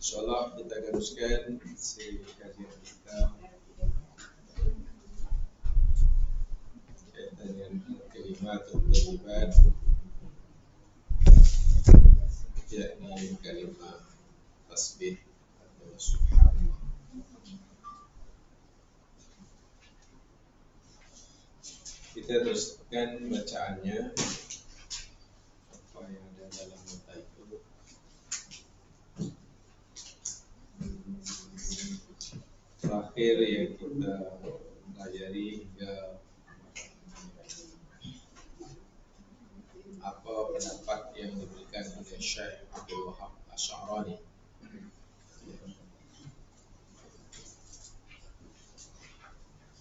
Insyaallah kita teruskan si kajian kita kaitan dengan kalimat thayyibat, yakni kalimat tasbih atau subhanallah. Kita teruskan bacaannya apa yang ada dalam nota itu. Terakhir yang kita pelajari hingga apa pendapat yang diberikan oleh Syekh Abdul Wahab Asy'arani.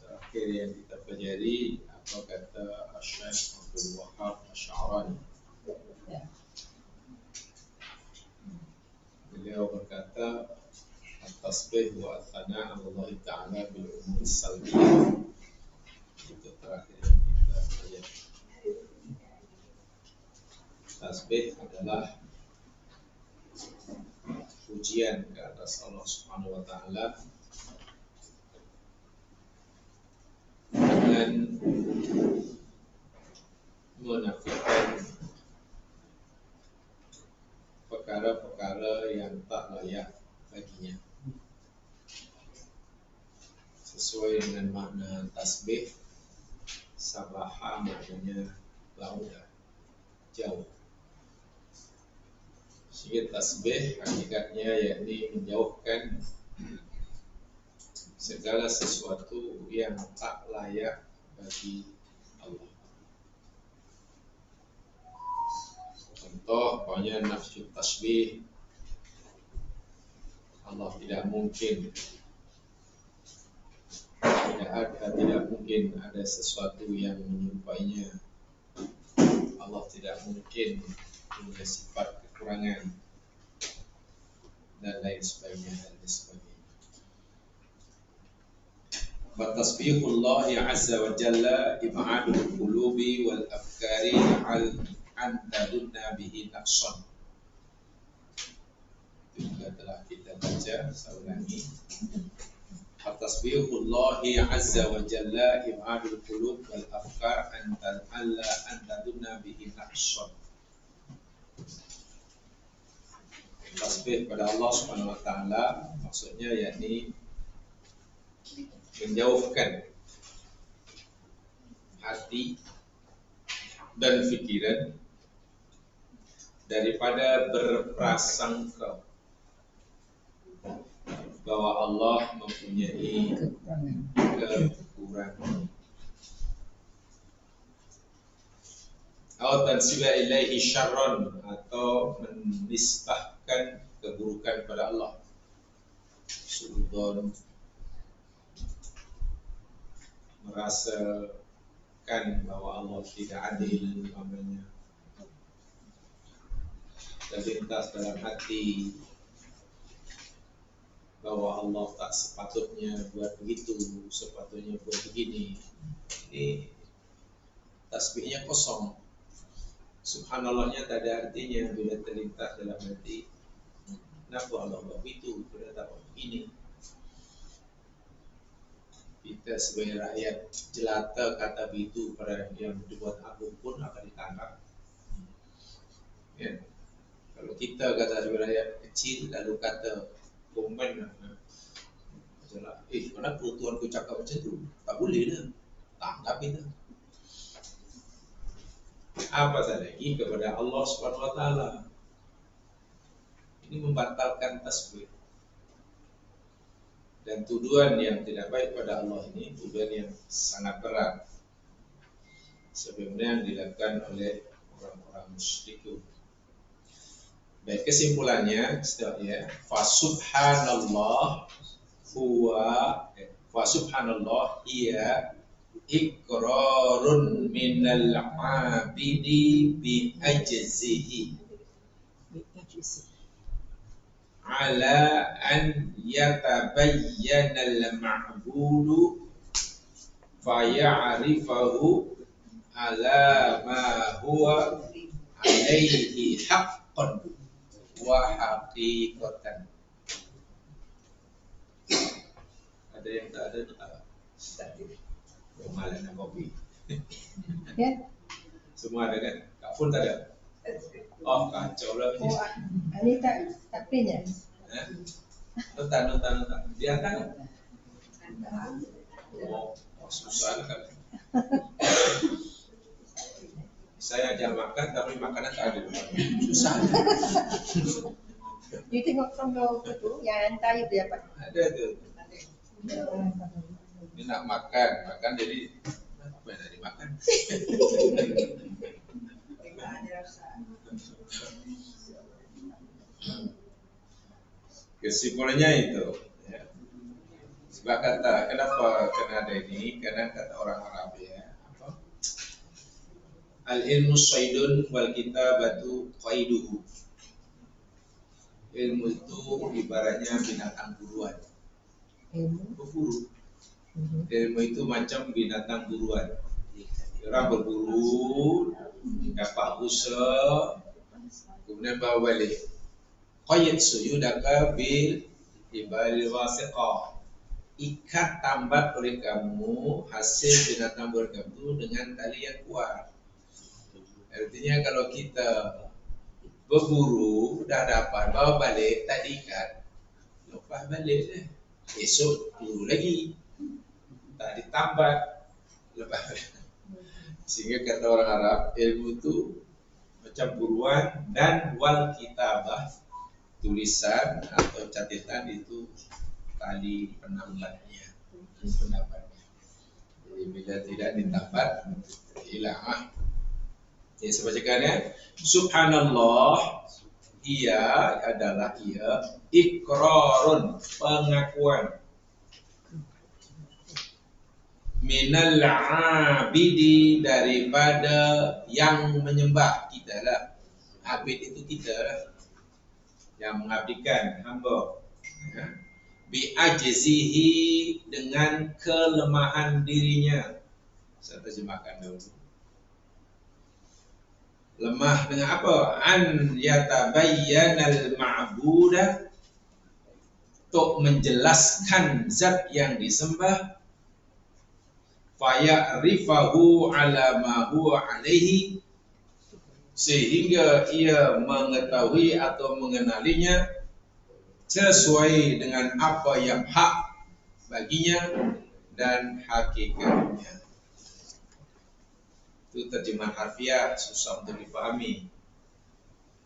Terakhir yang kita pelajari apa kata Syekh Abdul Wahab Asy'arani. Beliau berkata, at-tasbih wa at-thana' 'ala Allah Ta'ala bil umur salbiyah. Itu terakhir yang kita pelajari. Tasbih adalah pujian ke atas Allah Subhanahu wa Ta'ala dengan menafikan perkara-perkara yang tak layak baginya. Sesuai dengan makna tasbih, sabaha maknanya bauda, jauh. Sehingga tasbih hakikatnya yakni menjauhkan segala sesuatu yang tak layak bagi Allah. Contoh, pokoknya nafsu tasbih, Allah tidak mungkin ada sesuatu yang menyerupainya. Allah tidak mungkin punya sifat kekurangan dan lain sebagainya. Tasbihullah azza wa jalla ib'adul qulubi wal afkari an tadunna bihi naqsan. Itu juga telah kita baca, saya ulangi. Tasbihullah azza wa jalla ib'adul qulub wal afkar an tadunna bihi naqsan. Tasbih pada Allah Subhanahu wa Ta'ala maksudnya yakni menjauhkan hati dan pikiran daripada berprasangka bahwa Allah mempunyai kekurangan. Atau tansiba ilaihi syarran, atau menisbahkan keburukan pada Allah. Suudon, merasakan bahwa Allah tidak adil umpamanya, terlintas dalam hati bahwa Allah tak sepatutnya buat begitu, sepatutnya buat begini. Ini tasbihnya kosong. Subhanallahnya tak ada artinya bila terlintas dalam hati. Kenapa Allah buat begitu? Kita tak buat begini. Kita sebagai rakyat jelata kata begitu pada yang dibuat agung pun akan ditangkap. Ya. Kalau kita kata sebagai rakyat kecil lalu kata komen, kenapa Tuanku cakap macam tu? Tak boleh dah. Tangkap kita. Apatah lagi kepada Allah Subhanahu wa Ta'ala. Ini membatalkan tasbih. Dan tuduhan yang tidak baik pada Allah ini tuduhan yang sangat berat, sebenarnya yang dilakukan oleh orang-orang musyrikun. Baik, kesimpulannya ya, Fasubhanallah iya iqrarun minal abidi bi ajzihi ala an yatabayyana al-ma'budu faya'rifahu ala ma huwa alaihi haqqan wa haqiqatan. Ada yang tak ada tak. Yang malas nak kopi. Ya. Semua ada kan? Kak Fun tak ada? Oh, kacau lah ni. Ini tak pin ya? Nota. Dia kan? Oh, susah kan? Saya ajak makan tapi makanan tak ada. Susah. You tengok tonggo tu yang hantar you dia apa? Ada tu. Dia nak makan jadi apa yang nak dimakan? Kesimpulannya itu. Ya. Sebab kata kenapa kena ada ini? Karena kata orang Arab ya. Al-ilmu saydun wal kitabatu qaiduhu. Ilmu itu ibaratnya binatang buruan. Berburu. Ilmu itu macam binatang buruan. Orang berburu, dapat usaha, kemudian bawa balik. Qayyid suyudaka bil ibalil wasiqah. Ikat tambat oleh kamu hasil binatang buruan kamu dengan tali yang kuat. Artinya kalau kita berburu, dah dapat, bawa balik, tak diikat, lepas balik deh. Esok buru lagi, tak ditambat, lepas balik. Sehingga kata orang Arab, ilmu itu macam buruan dan wal kitabah, tulisan atau catatan itu tali penambatnya, pendapatnya. Jadi bila tidak ditambat, hilang. Ya, saya bacakan ya. Subhanallah, ia adalah ikrarun, pengakuan. Minal abidi, daripada yang menyembah kita lah. Abid itu kita lah, yang mengabdikan hamba. Ya. Bi ajzihi, dengan kelemahan dirinya. Saya terjemahkan dulu. Lemah dengan apa? An yatabayyanal ma'budah, untuk menjelaskan zat yang disembah, faya'rifahu ala ma huwa alaihi, sehingga ia mengetahui atau mengenalinya sesuai dengan apa yang hak baginya dan hakikatnya. Itu terjemahan harfiah, susah untuk dipahami.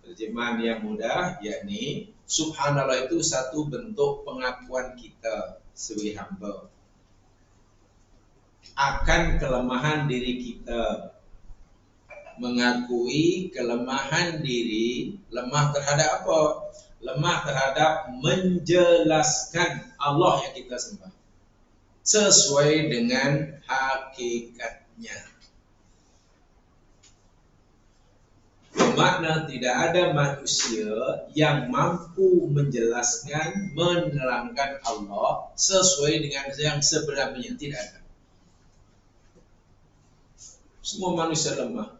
Terjemahan yang mudah, yakni subhanallah itu satu bentuk pengakuan kita sebagai hamba akan kelemahan diri kita. Mengakui kelemahan diri, lemah terhadap apa? Lemah terhadap menjelaskan Allah yang kita sembah sesuai dengan hakikatnya. Bermakna tidak ada manusia yang mampu menjelaskan, menerangkan Allah sesuai dengan yang sebenarnya. Tidak ada. Semua manusia lemah.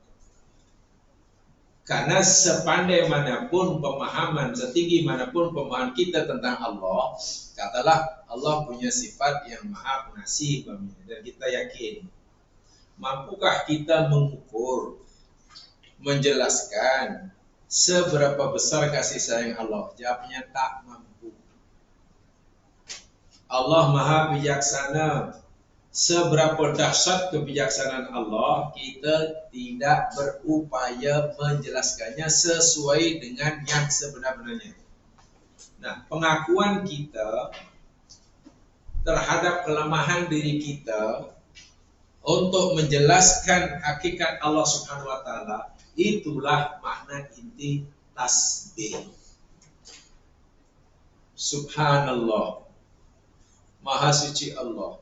Karena sepandai manapun pemahaman, setinggi manapun pemahaman kita tentang Allah, katalah Allah punya sifat yang maha pengasih, dan kita yakin. Mampukah kita mengukur, menjelaskan seberapa besar kasih sayang Allah? Jawabnya tak mampu. Allah maha bijaksana. Seberapa dahsyat kebijaksanaan Allah, kita tidak berupaya menjelaskannya sesuai dengan yang sebenar-benarnya. Nah, pengakuan kita terhadap kelemahan diri kita untuk menjelaskan hakikat Allah Subhanahu wa taala, itulah makna inti tasbih. Subhanallah, maha suci Allah.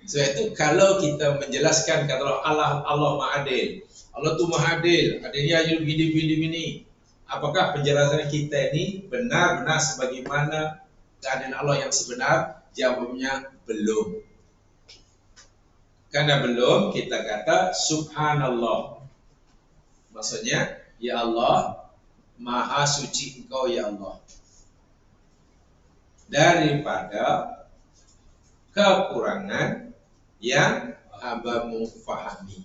Sebab itu kalau kita menjelaskan kata Allah maha adil, Allah tu maha adil, adilnya adil begini. Apakah penjelasan kita ini benar-benar sebagaimana keadaan Allah yang sebenar? Jawabnya belum. Karena belum, kita kata subhanallah. Maksudnya, ya Allah, maha suci Engkau ya Allah. Daripada kekurangan yang hambamu fahami.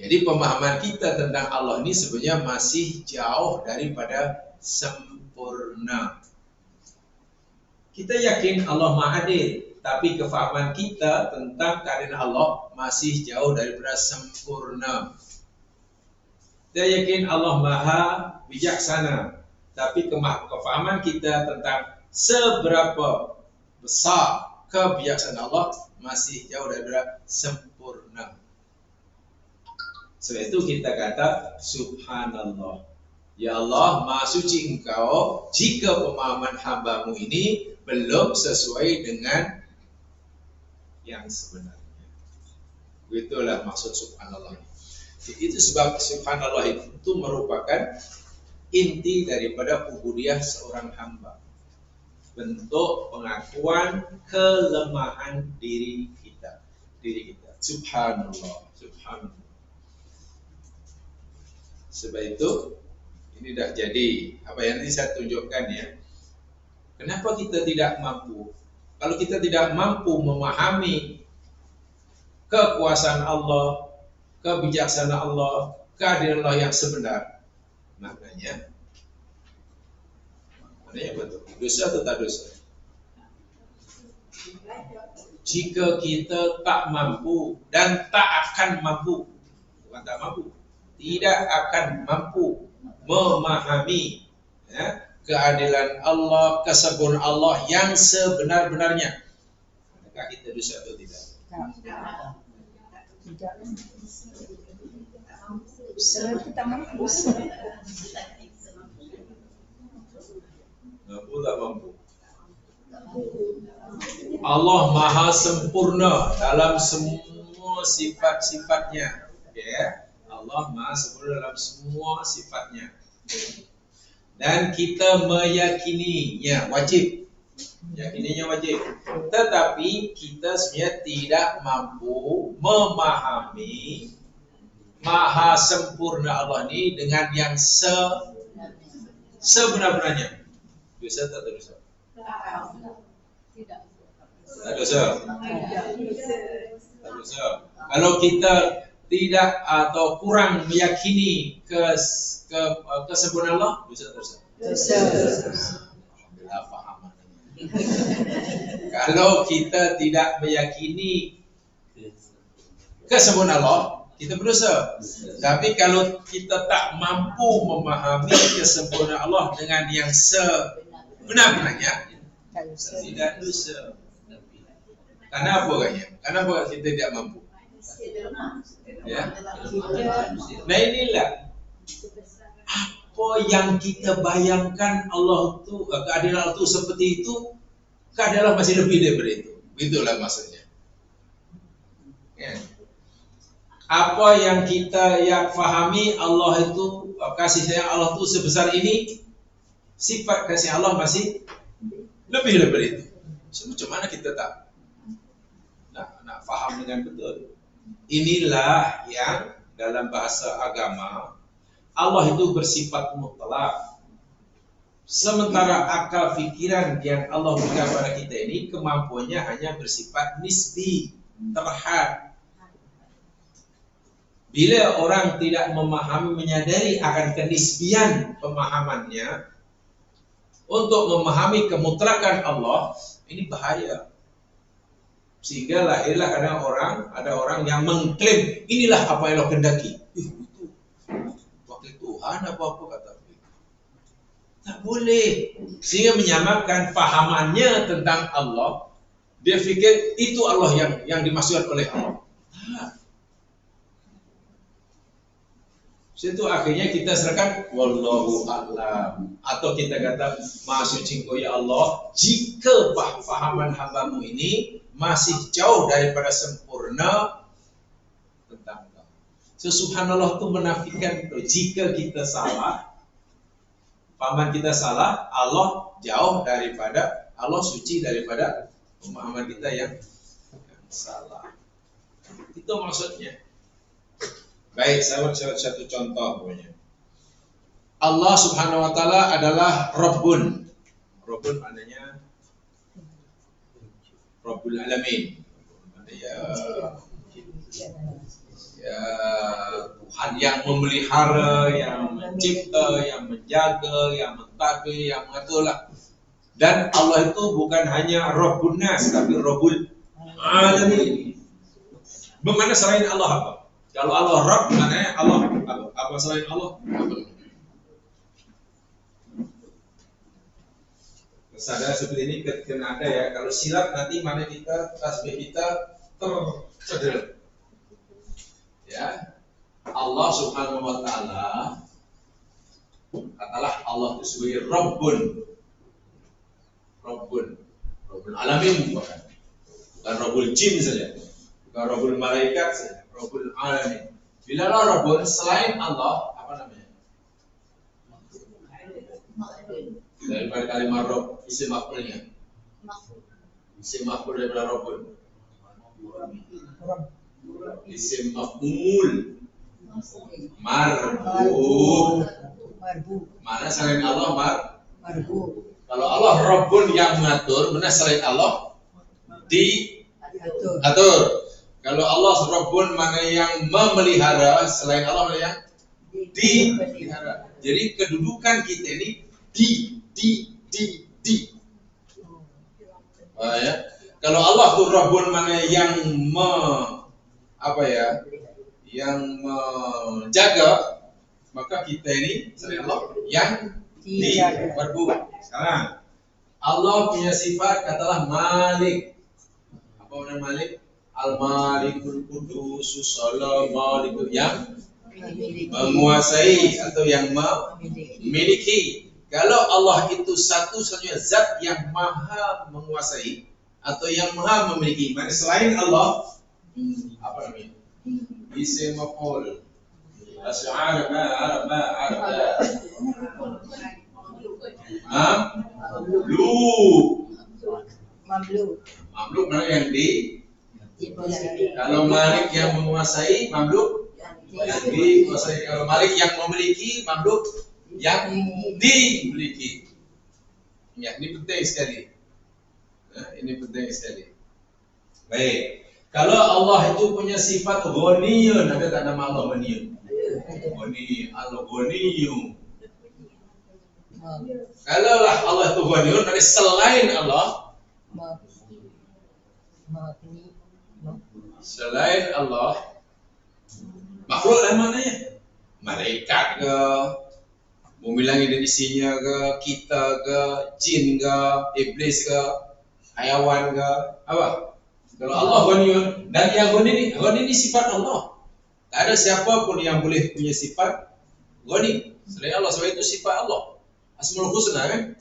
Jadi pemahaman kita tentang Allah ini sebenarnya masih jauh daripada sempurna. Kita yakin Allah Maha Adil, tapi kefahaman kita tentang keadaan Allah masih jauh daripada sempurna. Kita yakin Allah Maha Bijaksana, tapi kefahaman kita tentang seberapa besar kebijaksanaan Allah masih jauh daripada sempurna. Sebab itu kita kata Subhanallah. Ya Allah, Maha Suci Engkau jika pemahaman hambamu ini belum sesuai dengan yang sebenarnya. Itulah maksud Subhanallah. Itu sebab Subhanallah itu merupakan inti daripada ubudiyah seorang hamba. Bentuk pengakuan kelemahan diri kita. Subhanallah, Subhanallah. Sebab itu ini dah jadi apa yang nanti saya tunjukkan ya. Kenapa kita tidak mampu? Kalau kita tidak mampu memahami kekuasaan Allah, kebijaksanaan Allah, keadilan Allah yang sebenar, maknanya betul. Dosa atau tak dosa? Jika kita tak mampu dan tak akan mampu, bukan tak mampu, tidak akan mampu memahami ya, keadilan Allah, kesempurnaan Allah yang sebenar-benarnya, adakah kita dosa atau tidak? Tidak. Selagi kita mampu. Mampu tak mampu? Allah Maha Sempurna dalam semua sifat-sifatnya. Ya, Allah Maha Sempurna dalam semua sifatnya. Dan kita meyakininya wajib. Yakininya wajib. Tetapi kita sebenarnya tidak mampu memahami Maha Sempurna Allah ini dengan yang sebenar-benarnya. Dosa tak dosa? Tak dosa. Tak dosa. Kalau kita tidak atau kurang meyakini kesempurnaan Allah, dosa tak dosa? Dosa. Alhamdulillah faham. Kalau kita tidak meyakini kesempurnaan Allah, kita berdosa. Tapi kalau kita tak mampu memahami kesempurnaan Allah dengan yang sebenar-benarnya, tidak dosa. Karena apa katanya? Kenapa kita tidak mampu? Ya. Nah inilah apa yang kita bayangkan Allah itu, keadilan Allah itu seperti itu, keadilan masih lebih daripada itu. Itulah maksudnya. Ya. Apa yang kita fahami Allah itu, kasih sayang Allah itu sebesar ini, sifat kasih Allah masih lebih daripada itu. So, macam mana kita tak nak faham dengan betul? Inilah yang dalam bahasa agama Allah itu bersifat mutlak. Sementara akal fikiran yang Allah berikan pada kita ini kemampuannya hanya bersifat nisbi, terhad. Bila orang tidak memahami, menyadari akan kenisbian pemahamannya untuk memahami kemutlakan Allah, ini bahaya. Sehingga lahirlah kadang ada orang yang mengklaim inilah apa yang Allah kehendaki. Itu wakil Tuhan apa-apa kata mereka. Tak boleh. Sehingga menyamakan fahamannya tentang Allah, dia fikir itu Allah yang dimaksudkan oleh Allah. Tak. Situ akhirnya kita serahkan wallahu a'lam, atau kita kata Maha Suci Engkau ya Allah, jika fahaman hambamu ini masih jauh daripada sempurna tentang Engkau. So, subhanallah itu menafikan itu. Jika kita salah, pahaman kita salah, Allah jauh daripada, Allah suci daripada pemahaman kita yang salah. Itu maksudnya. Baik, saya buat satu contoh pokoknya. Allah Subhanahu wa taala adalah Rabbun. Rabbun maknanya Rabbul Alamin. Ya Tuhan yang memelihara, yang mencipta, yang menjaga, yang mentadbir, yang mengaturlah. Dan Allah itu bukan hanya Rabbun Nas, tapi Rabbul Alamin. Bagaimana selain Allah apa? Kalau Allah Rabb, maknanya Allah apa selain Allah? Sadar seperti ini kena ada ya. Kalau silap nanti mana kita tasbih kita terceder. Ya, Allah Subhanahu Wa Taala, katalah Allah itu sebagai Rabbun Alamin, bukan Rabbul Jin saja, bukan Rabbul Malaikat saja, Rabbul Alamin. Bila Allah Rabbun selain Allah, apa namanya? Daripada kalimat Rabb, isim maf'ulnya. Isim maf'ul daripada Rabbun. Isim maf'ul. Marbu. Mana selain Allah marbu? Kalau Allah Rabbun yang mengatur, benar selain Allah diatur. Kalau Allah Rabbun mana yang memelihara, selain Allah mana yang dipelihara. Jadi kedudukan kita ini di. Ya. Kalau Allah itu Rabbun mana yang yang menjaga, maka kita ini selain Allah yang diperbu. Sekarang Allah punya sifat katalah Malik. Apa makna Malik? Al-Malikul Qudus, Salam, Malikul yang menguasai atau yang memiliki. Kalau Allah itu satu-satunya zat yang maha menguasai atau yang maha memiliki, mana selain Allah apa namanya? Isim maf'ul. Asy'ar ma Mamluk mana yang di? Kalau Malik yang menguasai, mamluk yang dikuasai. Kalau Malik yang memiliki, mamluk yang dimiliki. Ya, ini penting sekali. Nah, ini penting sekali. Baik. Kalau Allah itu punya sifat ghaniyun, ada tak nama Allah ghaniyun? Ghani, Allah ghaniyun. Kalau lah Allah itu ghaniyun, berarti selain Allah, selain Allah, makhluk lain mananya? Malaikat ke, bumi langit dan isinya ke, kita ke, jin ke, iblis ke, hayawan ke, apa? Kalau Allah ghaniyun, dan yang ghani ini sifat Allah. Tak ada siapa pun yang boleh punya sifat ghani selain Allah, sebab itu sifat Allah. Asmaul Husna kan?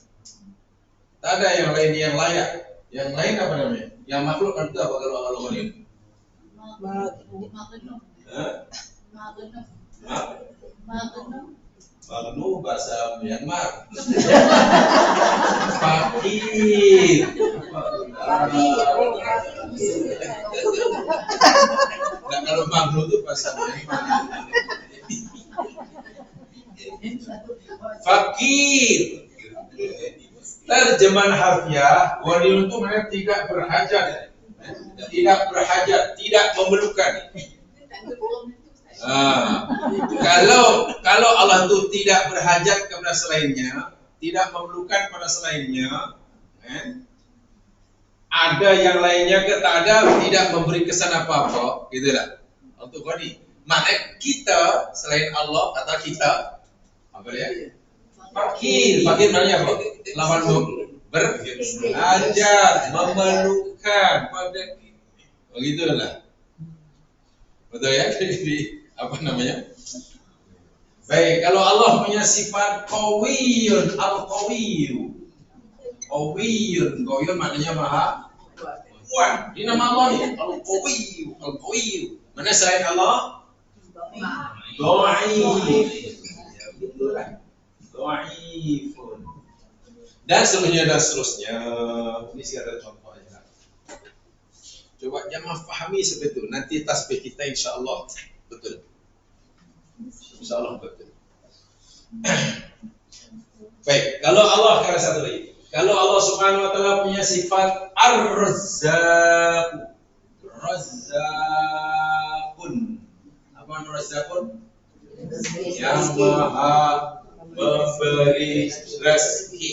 Tak ada yang lain yang layak. Yang lain apa namanya? Yang makhluk kan itu apa kalau Allah ghaniyun? Magnu bahasa Myanmar. Fakir. Nah, kalau Magnu itu bahasa Myanmar. Fakir. Terjemahan harfiah, ghaniyun itu maknanya tidak berhajat. Tidak memerlukan. Kalau Allah itu tidak berhajat kepada selainnya, tidak memerlukan pada selainnya, ada yang lainnya ke tak ada, tidak memberi kesan apa-apa, gitu lah. Untuk ghani, maknanya kita selain Allah, kata kita apa ya? Fakir maknanya apa? Lawan berhajat, memerlukan, begitulah. Betul ya? Jadi apa namanya? Baik, kalau Allah punya sifat qawiyun, al-qawiyyu. Qawiyun maknanya maha kuat. Ini nama Allah nih, al-qawiyyu. Mana selain Allah? Dhaif. Dhaifun. Dan seterusnya. Ini sih ada contoh aja. Coba jamaah fahami seperti itu. Nanti tasbih kita insya-Allah betul. Insya Allah betul. Baik, kalau Allah kata satu lagi. Kalau Allah Subhanahu wa taala punya sifat Ar-Razzaq. Razzaqun. Apa Razzaqun? Yang maha memberi rezeki.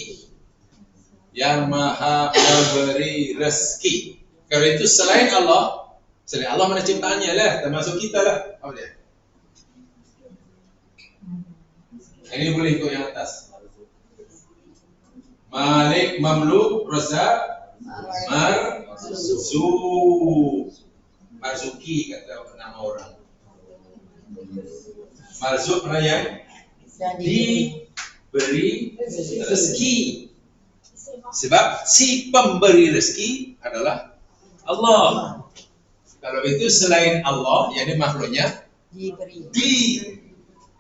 Yang maha memberi rezeki. Karena itu selain Allah mana ciptaannya lah, termasuk kita lah. Apa dia? Ini boleh ikut yang atas. Malik, Mamluk, Razzaq, Marzuki kata nama orang. Marzuk mana yang diberi rezeki. Sebab si pemberi rezeki adalah Allah. Kalau itu selain Allah, yakni makhluknya diberi.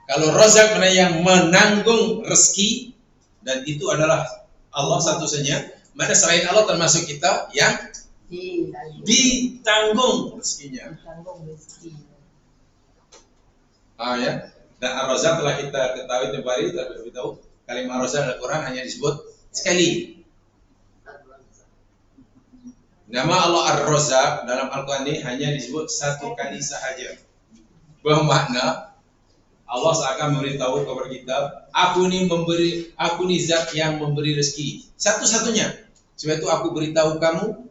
Kalau Razak mana yang menanggung rezeki, dan itu adalah Allah satu-satunya. Mana selain Allah termasuk kita yang ditanggung rezekinya. Ya. Dan Ar-Razzaq telah kita ketahui tempoh hari, tapi kita tahu kalimat Ar-Razzaq dalam Quran hanya disebut sekali. Nama Allah Ar-Razzaq dalam Al-Quran ini hanya disebut satu kali sahaja. Bermakna Allah seakan memberitahu kepada kita, aku ni zat yang memberi rezeki. Satu-satunya. Sebab itu aku beritahu kamu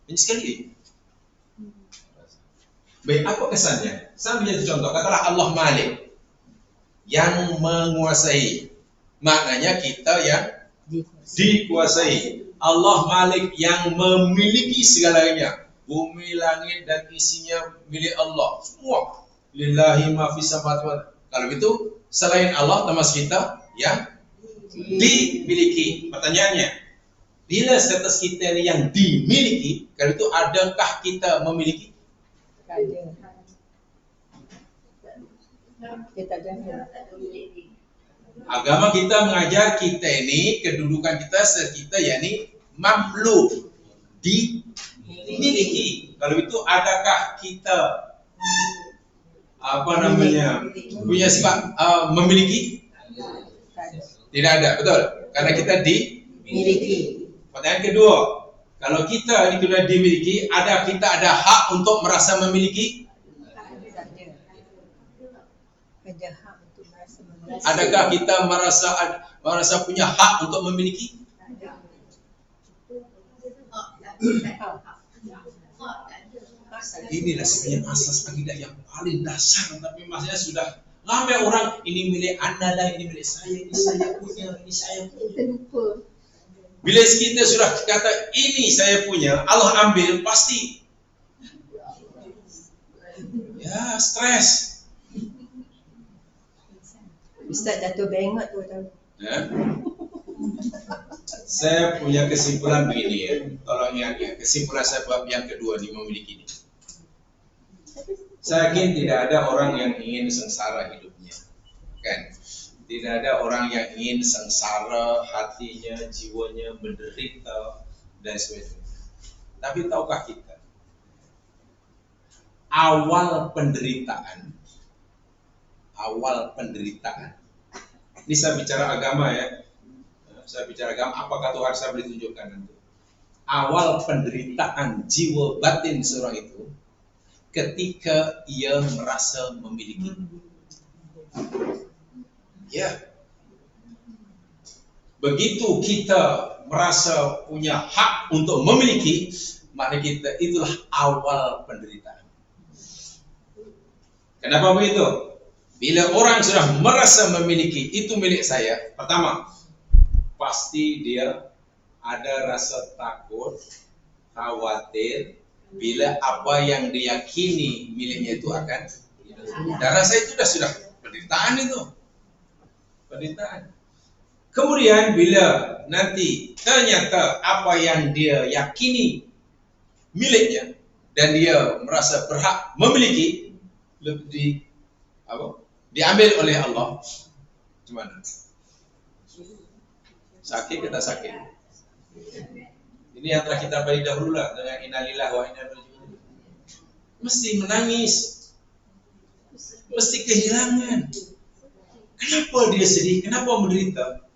ini sekali. Baik, apa kesannya? Sambil jadi contoh, katalah Allah Malik yang menguasai. Maknanya kita yang dikuasai. Allah Malik yang memiliki segalanya. Bumi, langit dan isinya milik Allah. Semua. Lillahi ma fis samawati wal. Kalau itu selain Allah termasuk kita yang dimiliki. Pertanyaannya, bila status kita ini yang dimiliki, kalau itu adakah kita memiliki? Agama kita mengajar kita ini kedudukan kita yakni mamluk, dimiliki. Kalau itu adakah kita punya sifat memiliki? Tidak ada, betul? Karena kita dimiliki. Pertanyaan kedua, kalau kita ini sudah dimiliki, kita ada hak untuk merasa memiliki? Adakah kita merasa punya hak untuk memiliki? Inilah sebenarnya asas akidah yang paling dasar, tapi maksudnya sudah ramai orang ini milik anda lah, ini milik saya, ini saya punya, ini saya punya. Bila kita sudah kata ini saya punya, Allah ambil, pasti ya stres. Ustaz jatuh bengat tu tahu. Saya punya kesimpulan begini ya. Tolong ingat ya, kesimpulan saya bab yang kedua ini memiliki ini. Saya yakin tidak ada orang yang ingin sengsara hidupnya, kan? Tidak ada orang yang ingin sengsara hatinya, jiwanya menderita dan sebagainya. Tapi tahukah kita, awal penderitaan, ini saya bicara agama ya. Saya bicara agama, apakah Tuhan saya boleh tunjukkan nanti. Awal penderitaan jiwa batin seorang itu ketika ia merasa memiliki. Ya. Begitu kita merasa punya hak untuk memiliki, maka kita itulah awal penderitaan. Kenapa begitu? Bila orang sudah merasa memiliki, itu milik saya. Pertama, pasti dia ada rasa takut, khawatir, bila apa yang diyakini miliknya itu akan hilang. Dan rasa itu sudah penderitaan itu. Penderitaan. Kemudian bila nanti ternyata apa yang dia yakini miliknya dan dia merasa berhak memiliki, lebih diambil oleh Allah, gimana? Sakit kita sakit. Ini yang telah kita beri dahulu lah dengan innalillahi wa inna ilaihi raji'un. Mesti menangis, mesti kehilangan. Kenapa dia sedih? Kenapa menderita?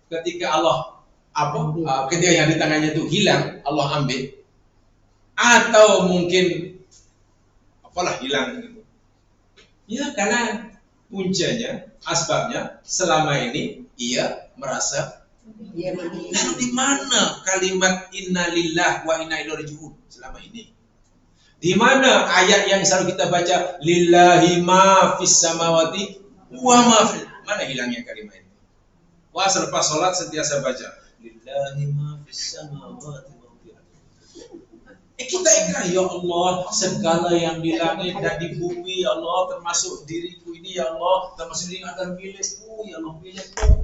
Ketika Allah ketika yang di tangannya itu hilang, Allah ambil, atau mungkin apalah hilang gitu. Ya karena puncanya, asbabnya selama ini ia merasa. Lalu di mana kalimat inna lillah wa inna ilaihi raji'un selama ini? Di mana ayat yang selalu kita baca lillahi ma fis samawati wa ma fil, mana hilangnya kalimat itu? Wah, selepas sholat sentiasa baca lillahi ma fis samawati wa fil ardi. Kita ikrar, ya Allah, segala yang di langit dan di bumi, ya Allah, termasuk diriku ini, ya Allah, termasuk diri adalah milikmu, ya Allah, milikmu.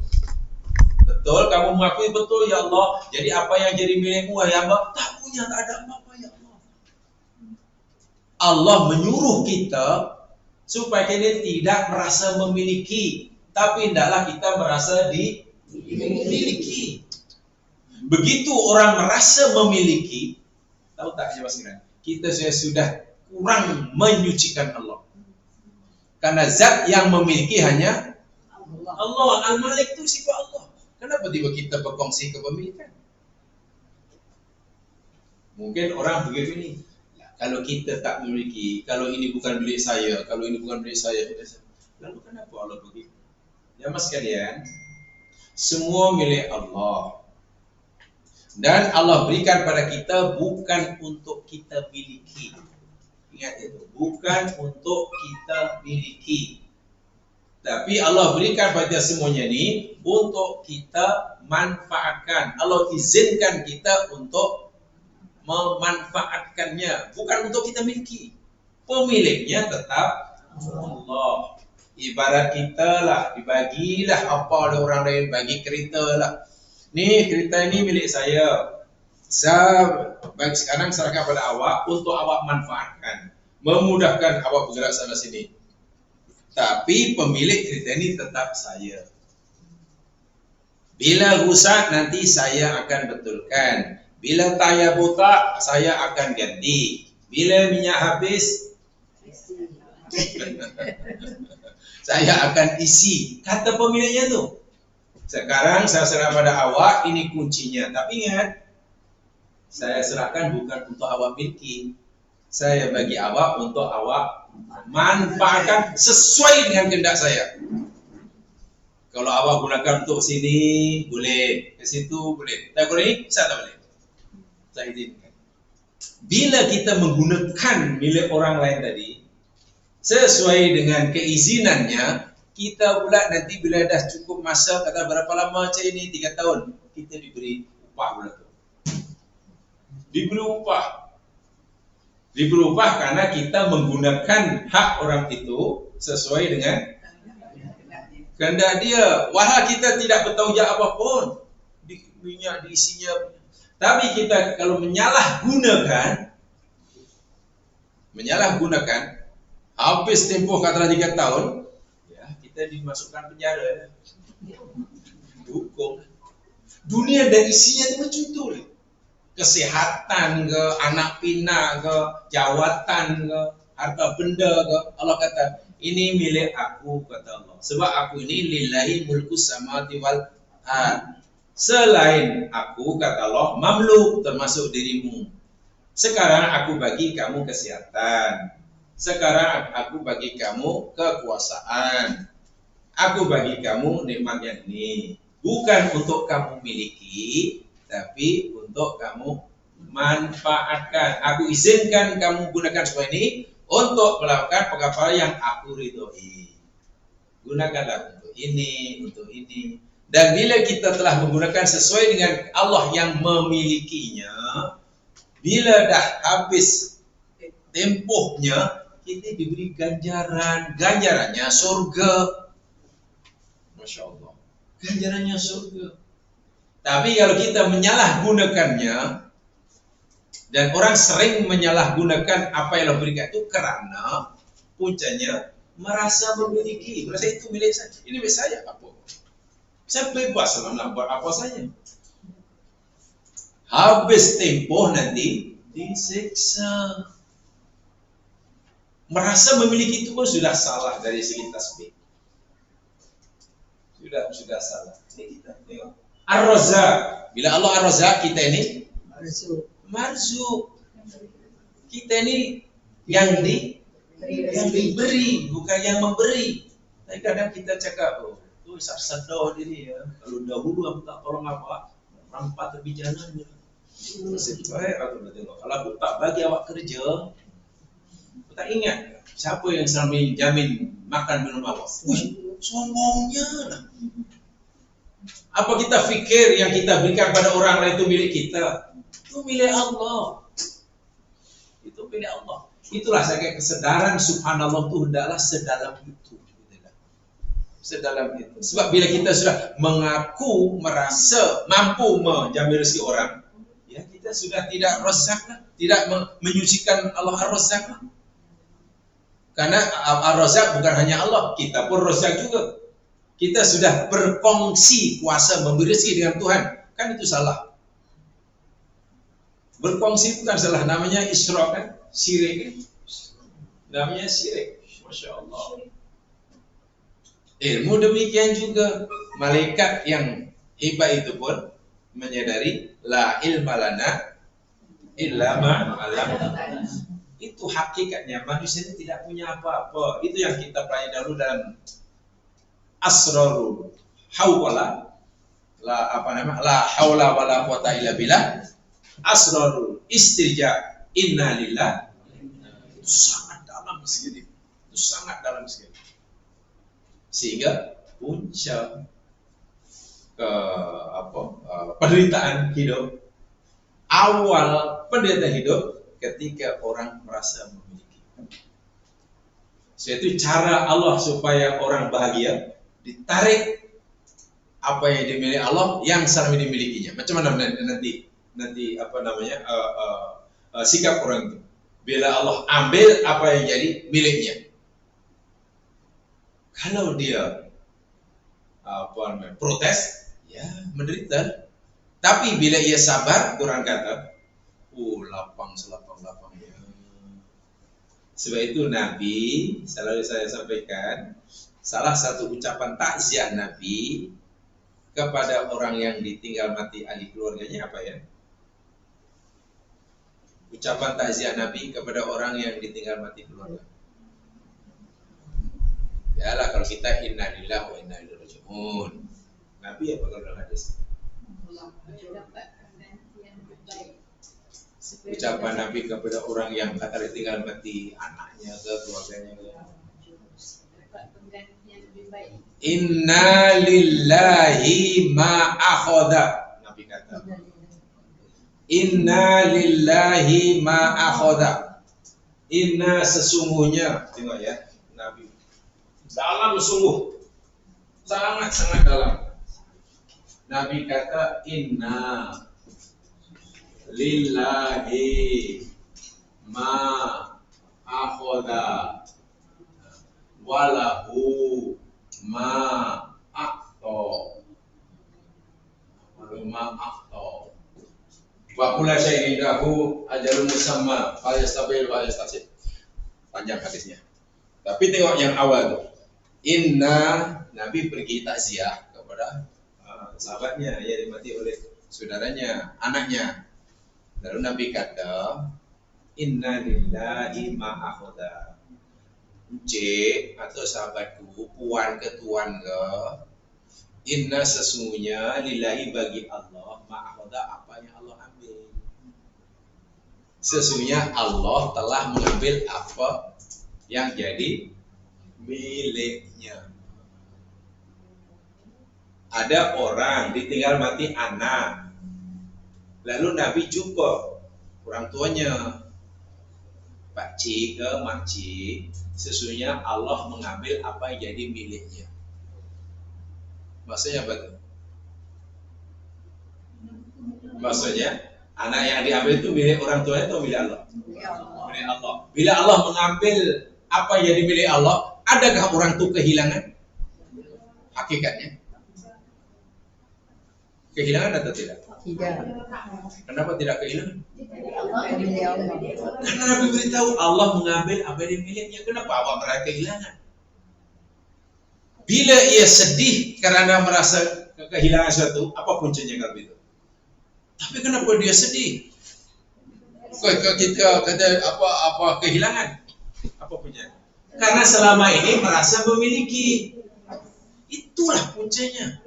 Betul, kamu mengakui betul, ya Allah. Jadi apa yang jadi milikmu, ya Allah, tak punya, tak ada apa-apa, ya Allah. Allah menyuruh kita supaya kita tidak merasa memiliki, tapi hendaklah kita merasa dimiliki. Begitu orang merasa memiliki, tahu tak siapa sekalian? Kita sudah kurang menyucikan Allah. Karena zat yang memiliki hanya Allah. Al-Malik itu sifat Allah. Kenapa tiba kita berkongsi kepemilikan? Mungkin orang begitu ini. Kalau kita tak memiliki, kalau ini bukan milik saya, kalau ini bukan milik saya, lalu kenapa Allah begitu? Ya mas sekalian, semua milik Allah. Dan Allah berikan pada kita bukan untuk kita miliki. Ingat itu, bukan untuk kita miliki. Tapi Allah berikan pada semuanya ini untuk kita manfaatkan. Allah izinkan kita untuk memanfaatkannya, bukan untuk kita miliki. Pemiliknya tetap Allah. Ibarat kita lah, dibagilah apa oleh orang lain, bagi kereta lah. Nih kereta ini milik saya. Saya bagi sekarang serahkan pada awak untuk awak manfaatkan, memudahkan awak bergerak sana sini. Tapi pemilik kereta ini tetap saya. Bila rusak nanti saya akan betulkan. Bila tayar botak saya akan ganti. Bila minyak habis saya akan isi. Kata pemiliknya tu. Sekarang saya serah pada awak, ini kuncinya. Tapi ingat, saya serahkan bukan untuk awak miliki. Saya bagi awak untuk awak manfaatkan sesuai dengan kehendak saya. Kalau awak gunakan untuk sini boleh, ke situ boleh. Tak boleh ini, saya tak boleh. Saya izinkan. Bila kita menggunakan milik orang lain tadi sesuai dengan keizinannya, kita pula nanti bila dah cukup masa, kata berapa lama macam ini, 3 tahun, kita diberi upah pula tu. Diberi upah karena kita menggunakan hak orang itu sesuai dengan kehendak dia. Walau kita tidak bertanggung jawab apapun, minyak diisinya. Tapi kita kalau menyalahgunakan, habis tempoh katalah 3 tahun, ya kita dimasukkan penjara, hukum. Dunia dan isinya itu macam itu. Kesehatan ke, anak pinak ke, jawatan ke, harta benda ke, Allah kata ini milik aku, kata Allah. Sebab aku ini lillahi mulku samawati wal ard. Selain aku, kata Allah, mamluk termasuk dirimu. Sekarang aku bagi kamu kesehatan. Sekarang aku bagi kamu kekuasaan. Aku bagi kamu nikmat yang ini. Bukan untuk kamu miliki, tapi untuk kamu manfaatkan. Aku izinkan kamu gunakan semua ini untuk melakukan perkara yang aku ridhoi. Gunakanlah untuk ini, untuk ini. Dan bila kita telah menggunakan sesuai dengan Allah yang memilikinya, bila dah habis tempohnya, kita diberi ganjaran. Ganjarannya surga. Masya Allah. Ganjarannya surga. Tapi kalau kita menyalahgunakannya, dan orang sering menyalahgunakan apa yang Allah berikan itu karena puncanya merasa memiliki, merasa itu milik saya. Ini milik saya, apa? Saya bebas nak buat apa saja. Habis tempoh nanti disiksa. Merasa memiliki itu pun sudah salah dari segi tasbih. Sudah salah. Ini kita tengok. Ar-Razzaq, Bila Allah Ar-Razzaq, kita ini Masuk. marzuk. Kita ini yang diberi, bukan yang memberi. Tapi kadang kita cakap, oh, tu sadar diri ya. Kalau dahulu aku tak tolong apa, rampat lebih jalannya. Baik aku nak tengok. Kalau aku tak bagi awak kerja, aku tak ingat siapa yang selama jamin makan minum awak. Wih, sombongnya lah. Apa kita fikir yang kita berikan pada orang lain itu milik kita? Itu milik Allah. Itu milik Allah. Itulah saya kata kesedaran subhanallah itu hendaklah sedalam itu. Sedalam itu. Sebab bila kita sudah mengaku, merasa mampu menjamin rezeki orang, ya kita sudah tidak rozak lah, tidak menyucikan Allah ar-Razzaq lah. Karena ar-Razzaq bukan hanya Allah, kita pun rozak juga. Kita sudah berkongsi kuasa memberi rezeki dengan Tuhan, kan itu salah. Berkongsi bukan salah, namanya isyrak kan, syirik kan? Namanya syirik. Masya Allah. Ilmu demikian juga. Malaikat yang hebat itu pun menyadari la ilma lana illa ma 'allamtana. Itu hakikatnya manusia ini tidak punya apa-apa. Itu yang kita pelajari dahulu dalam asrarul hawla la haula wala quwata illa billah. Asrarul istirja inna lillah. Itu sangat dalam sekali. Itu sangat dalam sekali. Sehingga punca penderitaan hidup, awal penderitaan hidup ketika orang merasa memiliki. Itu cara Allah supaya orang bahagia, ditarik apa yang dimiliki Allah yang selama dimilikinya. Macam mana nanti sikap orang itu bila Allah ambil apa yang jadi miliknya. Kalau dia protes, ya menderita. Tapi bila ia sabar, Quran kata, lapang selapang-lapangnya. Sebab itu Nabi, selalu saya sampaikan, salah satu ucapan takziah Nabi kepada orang yang ditinggal mati ahli keluarganya apa ya? Ucapan takziah Nabi kepada orang yang ditinggal mati keluarga. Ya lah kalau kita inna lillahi wa inna ilaihi raji'un. Nabi apa kalau dalam hadis? Ucapan Nabi kepada orang yang kata ditinggal mati anaknya ke keluarganya ke. Inna lillahi ma akhadha. Nabi kata. Inna lillahi ma akhadha. Inna sesungguhnya, tengok ya, Nabi dalam sungguh, sangat-sangat dalam. Nabi kata inna lillahi ma akhadha walahu ma a'ta wa kullu syai'in indahu ajalun musamma fal yastabil wa yastasib. Panjang hadisnya. Tapi tengok yang awal tuh. Inna, Nabi pergi takziah kepada sahabatnya yang dimati oleh saudaranya, anaknya. Lalu Nabi kata, Inna lillahi ma akhadha. Cik atau sahabatku, puan ke tuan ke, inna sesungguhnya lillahi bagi Allah ma akhadha apa yang Allah ambil. Sesungguhnya Allah telah mengambil apa yang jadi miliknya. Ada orang ditinggal mati anak, lalu Nabi jumpa orang tuanya, pakcik ke makcik, sesungguhnya Allah mengambil apa yang jadi miliknya. Maksudnya apa itu? Maksudnya anak yang diambil itu milik orang tuanya atau milik Allah? Milik Allah. Bila Allah mengambil apa yang jadi milik Allah, adakah orang itu kehilangan hakikatnya? Kehilangan atau tidak? Tidak. Kenapa tidak kehilangan? Milik Allah. Karena Nabi beritahu Allah mengambil apa yang miliknya. Kenapa awak merasa kehilangan? Bila ia sedih karena merasa kehilangan sesuatu, apa kuncinya kalau itu? Tapi kenapa dia sedih? Kita kata apa kehilangan? Apa punya? Karena selama ini merasa memiliki. Itulah puncanya.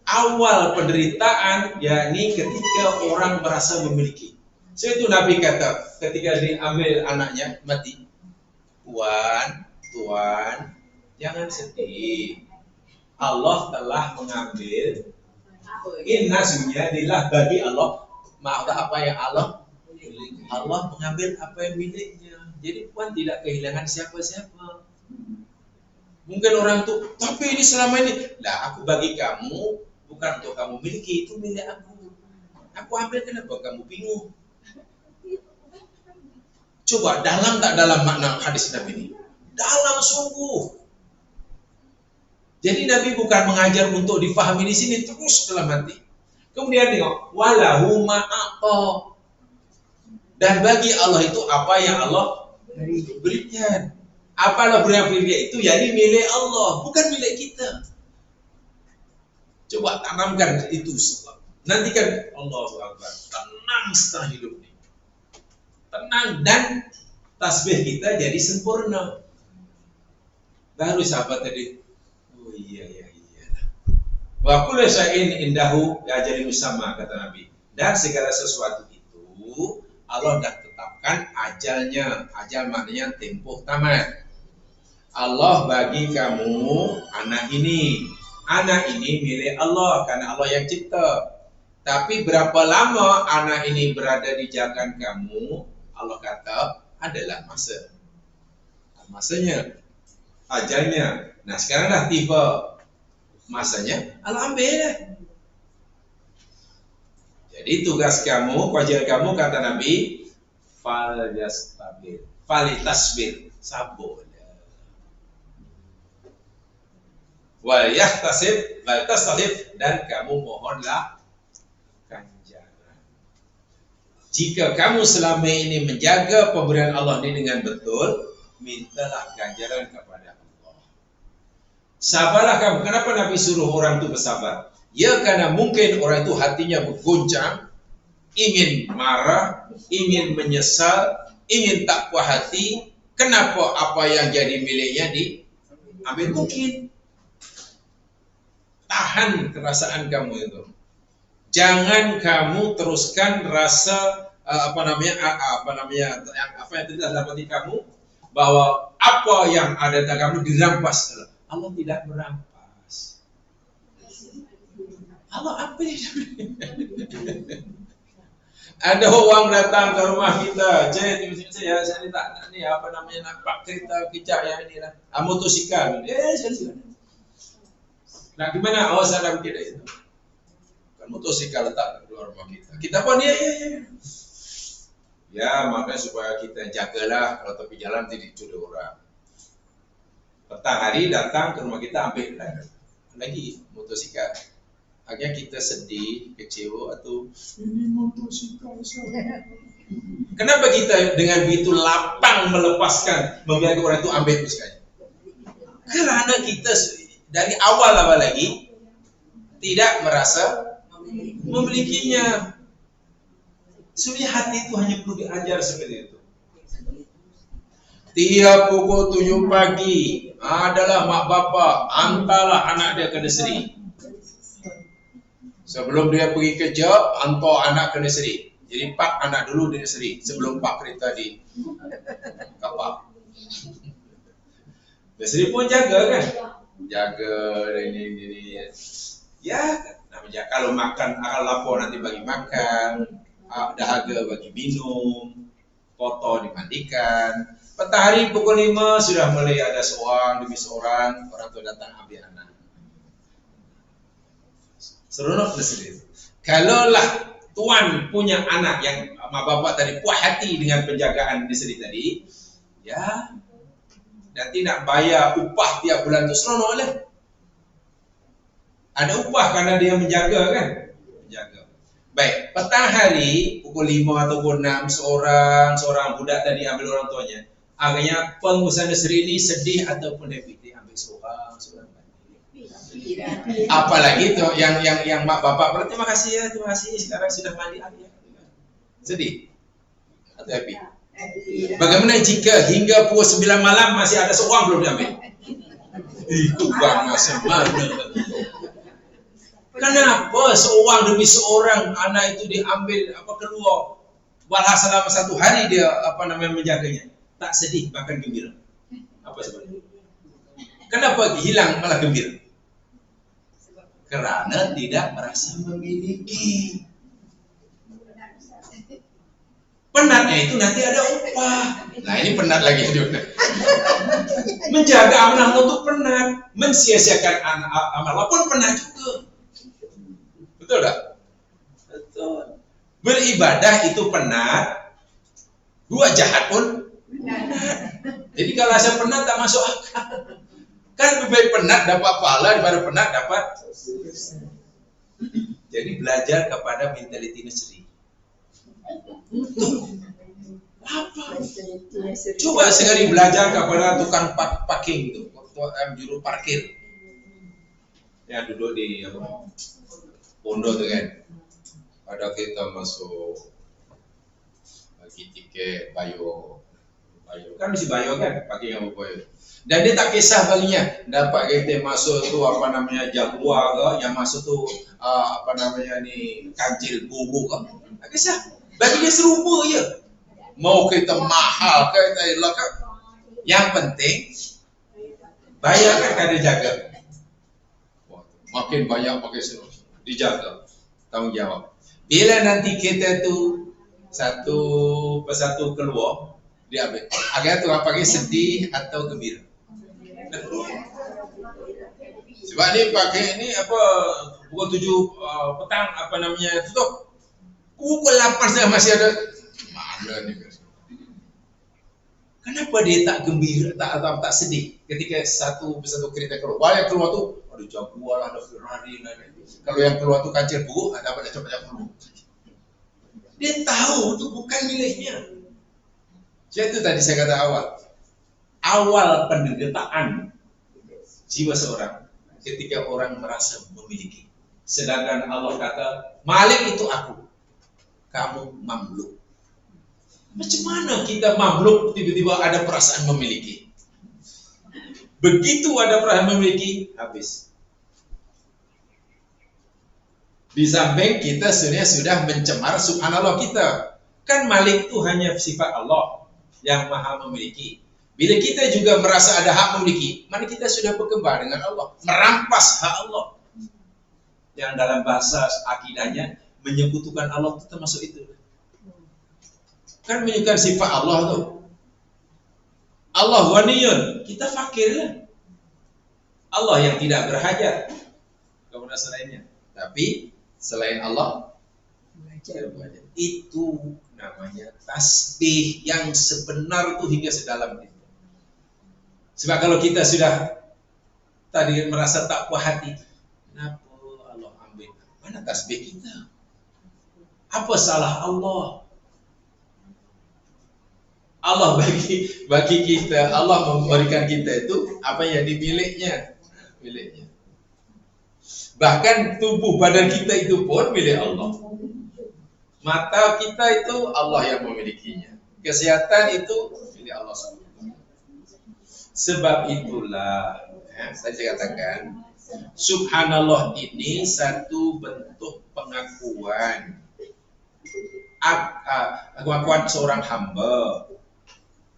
Awal penderitaan yakni ketika orang merasa memiliki. So itu Nabi kata ketika diambil anaknya mati, Tuan, jangan sedih. Allah telah mengambil inna sunyadillah bagi Allah. Maaf apa yang Allah mengambil apa yang miliknya. Jadi Puan tidak kehilangan siapa-siapa. Mungkin orang tuh, tapi ini selama ini, lah aku bagi kamu bukan untuk kamu miliki, itu milik aku. Aku ambil, kenapa kamu bingung? Coba dalam tak dalam makna hadis Nabi ini? Dalam sungguh. Jadi Nabi bukan mengajar untuk difahami di sini, terus dalam hati. Kemudian tengok, walahu ma'aqa. Dan bagi Allah itu apa yang Allah berikan. Apalah yang milik itu, jadi milik Allah, bukan milik kita. Coba tanamkan itu sebab. Nanti kan Allahu Akbar, tenang setelah hidup ini. Tenang dan tasbih kita jadi sempurna. Baru sahabat tadi, oh iya. Wa kullu syai'in indahu ajalin musamma, kata Nabi. Dan segala sesuatu itu Allah dah tetapkan ajalnya. Ajal maknanya tempoh tamat. Allah bagi kamu anak ini. Anak ini milik Allah karena Allah yang cipta. Tapi berapa lama anak ini berada di jagan kamu, Allah kata adalah masa. Masanya, ajalnya. Nah sekarang dah tiba masanya, Allah ambil dah. Jadi tugas kamu, kewajiban kamu, kata Nabi, falitasbir, sabar. Wal yahtasib, wal tastalif, dan kamu mohonlah ganjaran. Jika kamu selama ini menjaga pemberian Allah ini dengan betul, mintalah ganjaran kepada Allah. Sabarlah kamu. Kenapa Nabi suruh orang itu bersabar? Ya karena mungkin orang itu hatinya bergoncang, ingin marah, ingin menyesal, ingin tak puas hati. Kenapa apa yang jadi miliknya diambil? Mungkin. Tahan perasaan kamu itu. Jangan kamu teruskan rasa apa yang tidak dapat di kamu, bahwa apa yang ada di kamu dirampas. Allah tidak merampas. Allah ambil. Ada orang datang ke rumah kita, tiba-tiba saya tak ni nampak kereta kicap yang ini lah, motosikal. Saya nah gimana? Awas ada tidak itu. Kan motosikal letak di luar rumah kita. Kita pun ya. Ya makanya supaya kita jagalah kalau tepi jalan tidak dicuri orang. Petang hari datang ke rumah kita ambil lagi motosikal. Akhirnya kita sedih, kecewa atau ini motosikal saya. Kenapa kita dengan begitu lapang melepaskan, membiarkan orang itu ambil motosikal? Karena kita dari awal lagi tidak merasa memilikinya. Sebenarnya hati itu hanya perlu diajar seperti itu. Tiap pukul 7 pagi adalah mak bapak antarlah anak dia ke nursery. Sebelum dia pergi kerja, hantar anak ke nursery. Jadi pak anak dulu di nursery sebelum pak kereta di kapal. Nursery pun jaga kan? Jaga ini ya namanya kalau makan akal lapor nanti bagi makan, dahaga bagi minum, kotor dimandikan. Petang hari pukul 5 sudah mulai ada seorang demi seorang orang tua datang ambil anak. Seronok nursery. Kalaulah tuan punya anak yang mak bapak tadi puas hati dengan penjagaan nursery tadi, ya nanti nak bayar upah tiap bulan tu seronok lah. Ada upah karena dia menjaga kan? Menjaga. Baik, petang hari pukul 5 atau pukul 6 seorang budak tadi ambil orang tuanya. Akhirnya pengusaha nursery ini sedih ataupun happy, dia ambil seorang. Apalagi tuh yang mak bapak berterima kasih ya, terima kasih sekarang sudah mandi air. Sedih atau happy? Bagaimana jika hingga pukul 9 malam masih ada seuang belum diambil? Itu bangga semana. Kenapa seuang demi seorang anak itu diambil keluar? Walau selama 1 hari dia menjaganya. Tak sedih bahkan gembira. Apa sebabnya? Kenapa hilang malah gembira? Karena tidak merasa memiliki. Penatnya itu nanti ada upah. Nah ini penat lagi juga. Menjaga amanah Allah itu penat. Mensia-siakan amanah Allah pun penat juga. Betul tak? Betul. Beribadah itu penat. Buat jahat pun penat. Jadi kalau saya penat tak masuk akal. Kan lebih baik penat dapat pahala daripada penat dapat. Jadi belajar kepada mentality Nasri. Apa? Coba sekali belajar kepada tukang parking itu, juru parkir. Ya duduk di pondok tuh kan. Pada kita masuk bagi tiket bayo kan mesti bayo kan, pakai yang bayo. Dan dia tak kisah baginya dapat kita masuk tu Jaguar ke, yang masuk tu kancil bubu ke. Tak kisah. Bagi dia serupa je. Mau kita mahal ke kita elok ke. Yang penting bayar kan ada jaga. Makin banyak pakai serupa. Dijaga. Tanggung jawab. Bila nanti kita tu satu persatu keluar, diambil. Agar tu pakai sedih atau gembira. Sebab ni pakai ni pukul 7 petang tutup. Pukul 8 sudah masih ada. Mana ni? Kenapa dia tak gembira, tak sedih ketika satu persatu kereta keluar? Yang keluar tu ada Jaguar, ada Ferrari, kalau yang keluar tu kancil buruk, dapat cepat keluar. Dia tahu itu bukan miliknya. Jadi itu tadi saya kata awal penderitaan jiwa seorang ketika orang merasa memiliki. Sedangkan Allah kata, Malik itu aku, kamu mamluk. Macam mana kita mamluk tiba-tiba ada perasaan memiliki? Begitu ada perasaan memiliki, habis. Di samping kita sebenarnya sudah mencemar subhanallah kita. Kan Malik itu hanya sifat Allah yang maha memiliki. Bila kita juga merasa ada hak memiliki, mana kita sudah berkembang dengan Allah, merampas hak Allah. Yang dalam bahasa akidahnya menyekutukan Allah itu termasuk itu. Kan menunjukkan sifat Allah tuh. Allah ghaniyun, kita fakir lah. Allah yang tidak berhajat kepada selainnya. Tapi selain Allah berhajat. Itu namanya tasbih yang sebenar itu hingga sedalam itu. Sebab kalau kita sudah tadi merasa tak puas hati, kenapa Allah ambil? Mana tasbih kita? Apa salah Allah? Allah bagi kita, Allah memberikan kita itu apa yang miliknya. Bahkan tubuh badan kita itu pun milik Allah. Mata kita itu Allah yang memilikinya. Kesehatan itu milik Allah SWT. Sebab itulah saya katakan subhanallah ini satu bentuk pengakuan seorang hamba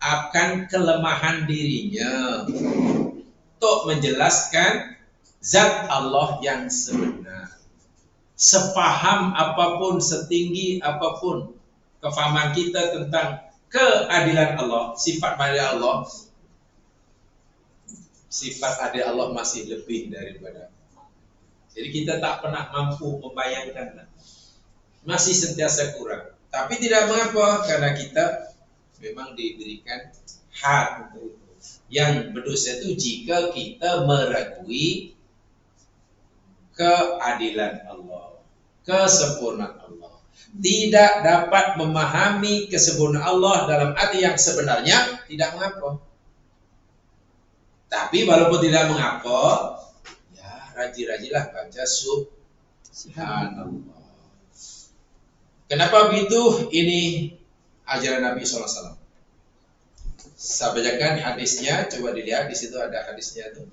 akan kelemahan dirinya untuk menjelaskan zat Allah yang sebenar. Sepaham apapun, setinggi apapun kefahaman kita tentang keadilan Allah, sifat adil Allah, sifat adil Allah masih lebih daripada. Jadi kita tak pernah mampu membayangkan, masih sentiasa kurang. Tapi tidak mengapa, karena kita memang diberikan hak untuk itu. Yang berdosa itu jika kita meragui keadilan Allah, kesempurnaan Allah. Tidak dapat memahami kesempurnaan Allah dalam arti yang sebenarnya, tidak mengapa. Tapi walaupun tidak mengapa, ya rajin-rajinlah baca subhanallah. Kenapa begitu? Ini ajaran Nabi SAW. Saya bacakan hadisnya, coba dilihat di situ ada hadisnya tuh.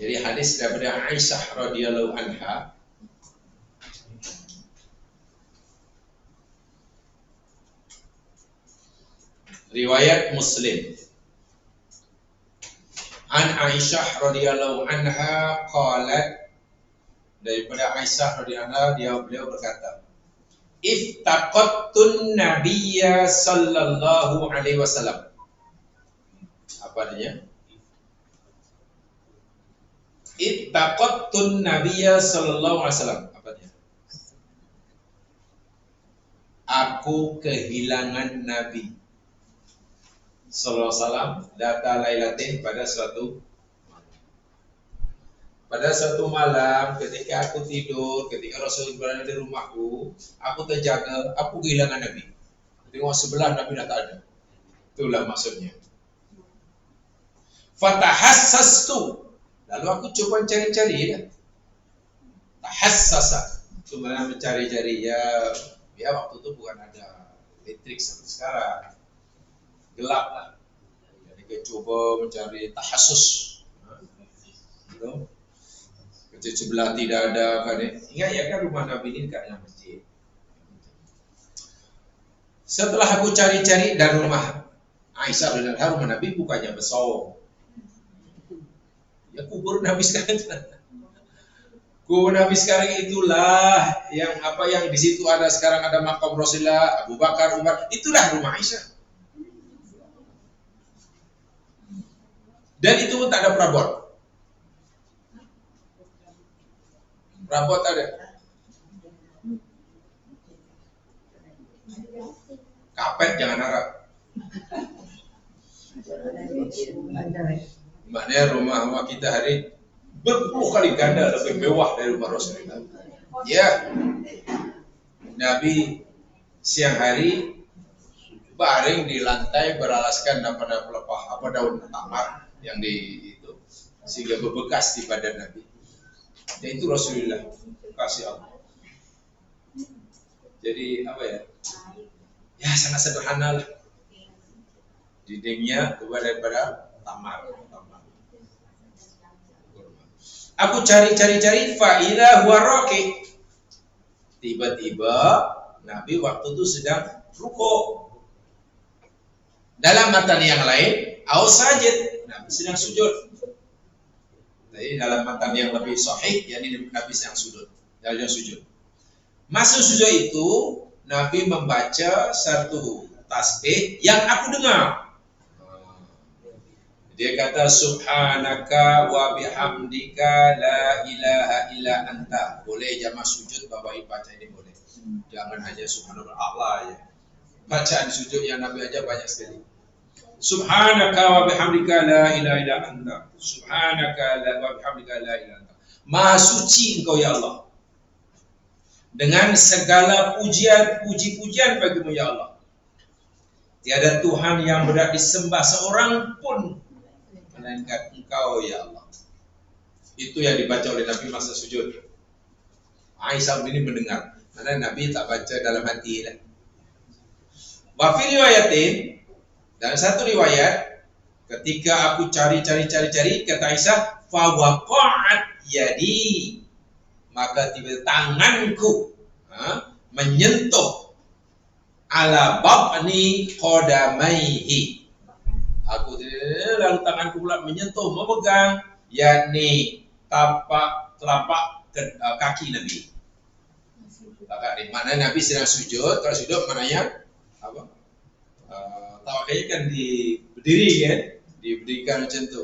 Jadi hadis daripada Aisyah radhiyallahu anha. Riwayat Muslim. An Aisyah radhiyallahu anha qalat, daripada Aisyah radhiyallahu anha beliau berkata, iftaqattun nabiyya sallallahu alaihi wasallam. Apa artinya? Ittaqattun nabiyya sallallahu alaihi wasallam. Apa artinya? Aku kehilangan Nabi sallallahu alaihi wasallam data lailatin pada suatu malam ketika aku tidur, ketika Rasul berada di rumahku, aku terjaga, aku kehilangan Nabi. Tengok sebelah Nabi dah tak ada. Itulah maksudnya. Fatahassastu. Lalu aku coba cari-cari ya. Tahassasa. Cuma mencari-cari ya waktu itu bukan ada elektrik seperti sekarang. Gelap lah. Jadi kita coba mencari tahassus. Gitu. Kecil sebelah tidak ada kan. Ingat ya kan rumah Nabi ini dekatnya masjid. Setelah aku cari-cari dan rumah Aisyah dan rumah Nabi bukannya besar. Ya kubur Nabi sekarang. Kubur Nabi sekarang itulah yang di situ ada sekarang ada makam Rasulullah, Abu Bakar, Umar, itulah rumah Aisyah. Dan itu pun tak ada perabot. Perabot ada. Kapet jangan harap. Maknanya rumah kita hari berpuluh kali ganda lebih mewah dari rumah Rasulullah. Ya, Nabi siang hari baring di lantai beralaskan pelepah daun tamar yang di itu sehingga berbekas di badan Nabi. Dan itu Rasulullah kasih Allah. Jadi ya sangat sederhana lah. Dindingnya daripada tamar. Aku cari-cari fa'ila huwa raqi. Tiba-tiba Nabi waktu itu sedang rukuk. Dalam matan yang lain, au sajid, Nabi sedang sujud. Jadi dalam matan yang lebih sahih, yakni Nabi sedang sujud. Masuk sujud itu, Nabi membaca satu tasbih yang aku dengar. Dia kata subhanaka wa bihamdika la ilaha illa anta. Boleh jamaah sujud Bapak Ibu baca ini boleh. Jangan hanya subhanallah ya. Bacaan sujud yang Nabi aja banyak sekali. Subhanaka wa bihamdika la ilaha illa anta. Subhanaka wa bihamdika la ilaha illa anta. Maha suci Engkau ya Allah. Dengan segala puji-pujian bagimu ya Allah. Tiada Tuhan yang berhak disembah seorang pun melainkan Engkau ya Allah. Itu yang dibaca oleh Nabi masa sujud. Aisyah ini mendengar. Karena Nabi tak baca dalam hati. Wa fi riwayatin, dalam satu riwayat, ketika aku cari kata Aisyah, fa waqa'at yadi, maka tiba tanganku menyentuh ala babni qadamaihi. Aku lalu tanganku pula menyentuh, memegang, yakni telapak kaki Nabi. Mana Nabi sedang sujud, kalau sujud mananya tawakalnya kan berdiri kan, diberikan macam tu.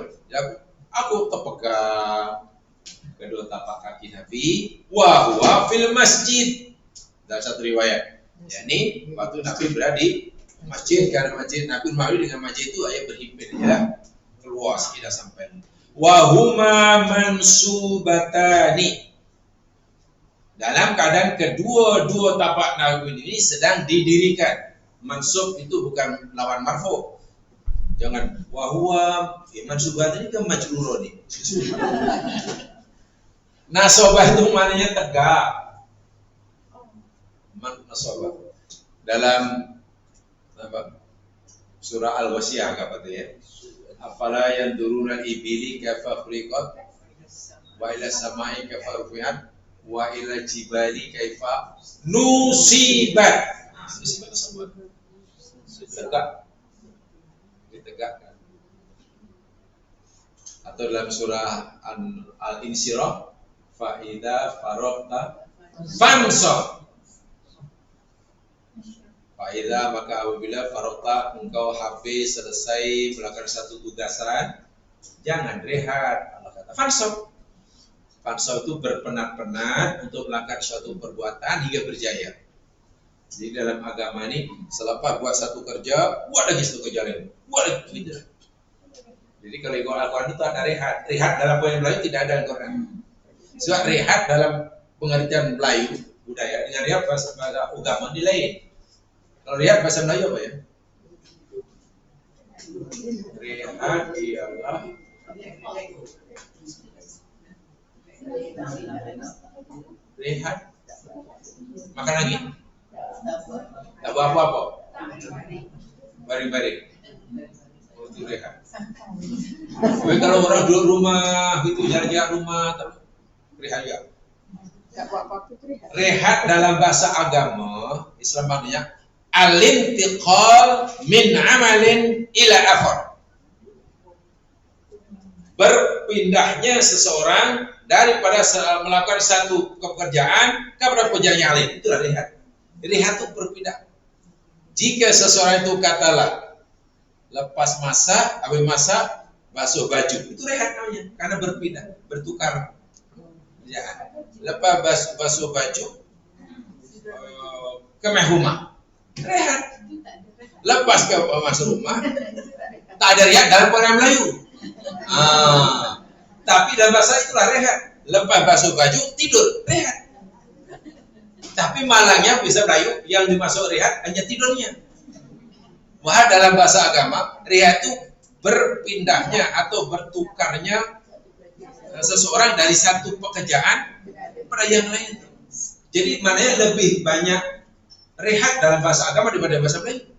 Aku terpegang kedua tapak kaki Nabi, wa huwa fil masjid. Dalam satu riwayat, yakni waktu Nabi berada di masjid, karena masjid Nabi Muhammad dengan masjid itu ayat berhimpit ya, keluar tidak sampai. Wa huma mansubatani. Dalam keadaan kedua tapak Nabi ini sedang didirikan. Mansub itu bukan lawan marfu. Jangan wahwa mansubat ini kan majrurun nih. Nasabah itu maknanya tegak. Nasabah. Dalam apa? Surah Al-Wasiyah apa tuh ya? Afala yanzuruna ibili kaifa khuliqat wa ila samai kaifa rufi'at wa ila jibali kaifa nusibat. Nusibat nasabah. Tegak. Ditegakkan. Atau dalam surah Al-Insyirah fa idza faragta fansab. Fa idza maka apabila faragta engkau habis selesai melakukan satu tugasan, jangan rehat. Allah kata fansab. Fansab itu berpenat-penat untuk melakukan suatu perbuatan hingga berjaya. Jadi dalam agama ini selepas buat satu kerja, buat lagi satu kerja lain, buat lagi gitu. Jadi kalau ikut Al-Quran itu ada rehat. Rehat dalam bahasa Melayu tidak ada Al-Quran. Sebab rehat dalam pengertian Melayu budaya dengan rehat bahasa agama ini lain. Kalau rehat bahasa Melayu apa ya? Rehat ialah rehat. Makan lagi. Apa-apa. Baring-baring. Itu rehat. Tapi kalau orang duduk rumah, gitu jarak-jarak rumah, rehat ya. Rehat dalam bahasa agama Islam maknanya al-intiqal min amalin ila akhar. Berpindahnya seseorang daripada melakukan satu pekerjaan kepada pekerjaan yang lain. Itulah rehat. Rehat itu berpindah. Jika seseorang itu katalah lepas masak, habis masak, basuh baju, itu rehat namanya, karena berpindah, bertukar pekerjaan. Lepas basuh baju, ke rumah, rehat. Lepas ke masuk rumah, tak ada rehat dalam bahasa Melayu. Tapi dalam bahasa itulah rehat. Lepas basuh baju, tidur, rehat. Tapi malangnya bisa Melayu yang dimasuk rehat hanya tidurnya. Wah, dalam bahasa agama, rehat itu berpindahnya atau bertukarnya seseorang dari satu pekerjaan pada yang lain. Jadi maknanya lebih banyak rehat dalam bahasa agama daripada bahasa Melayu.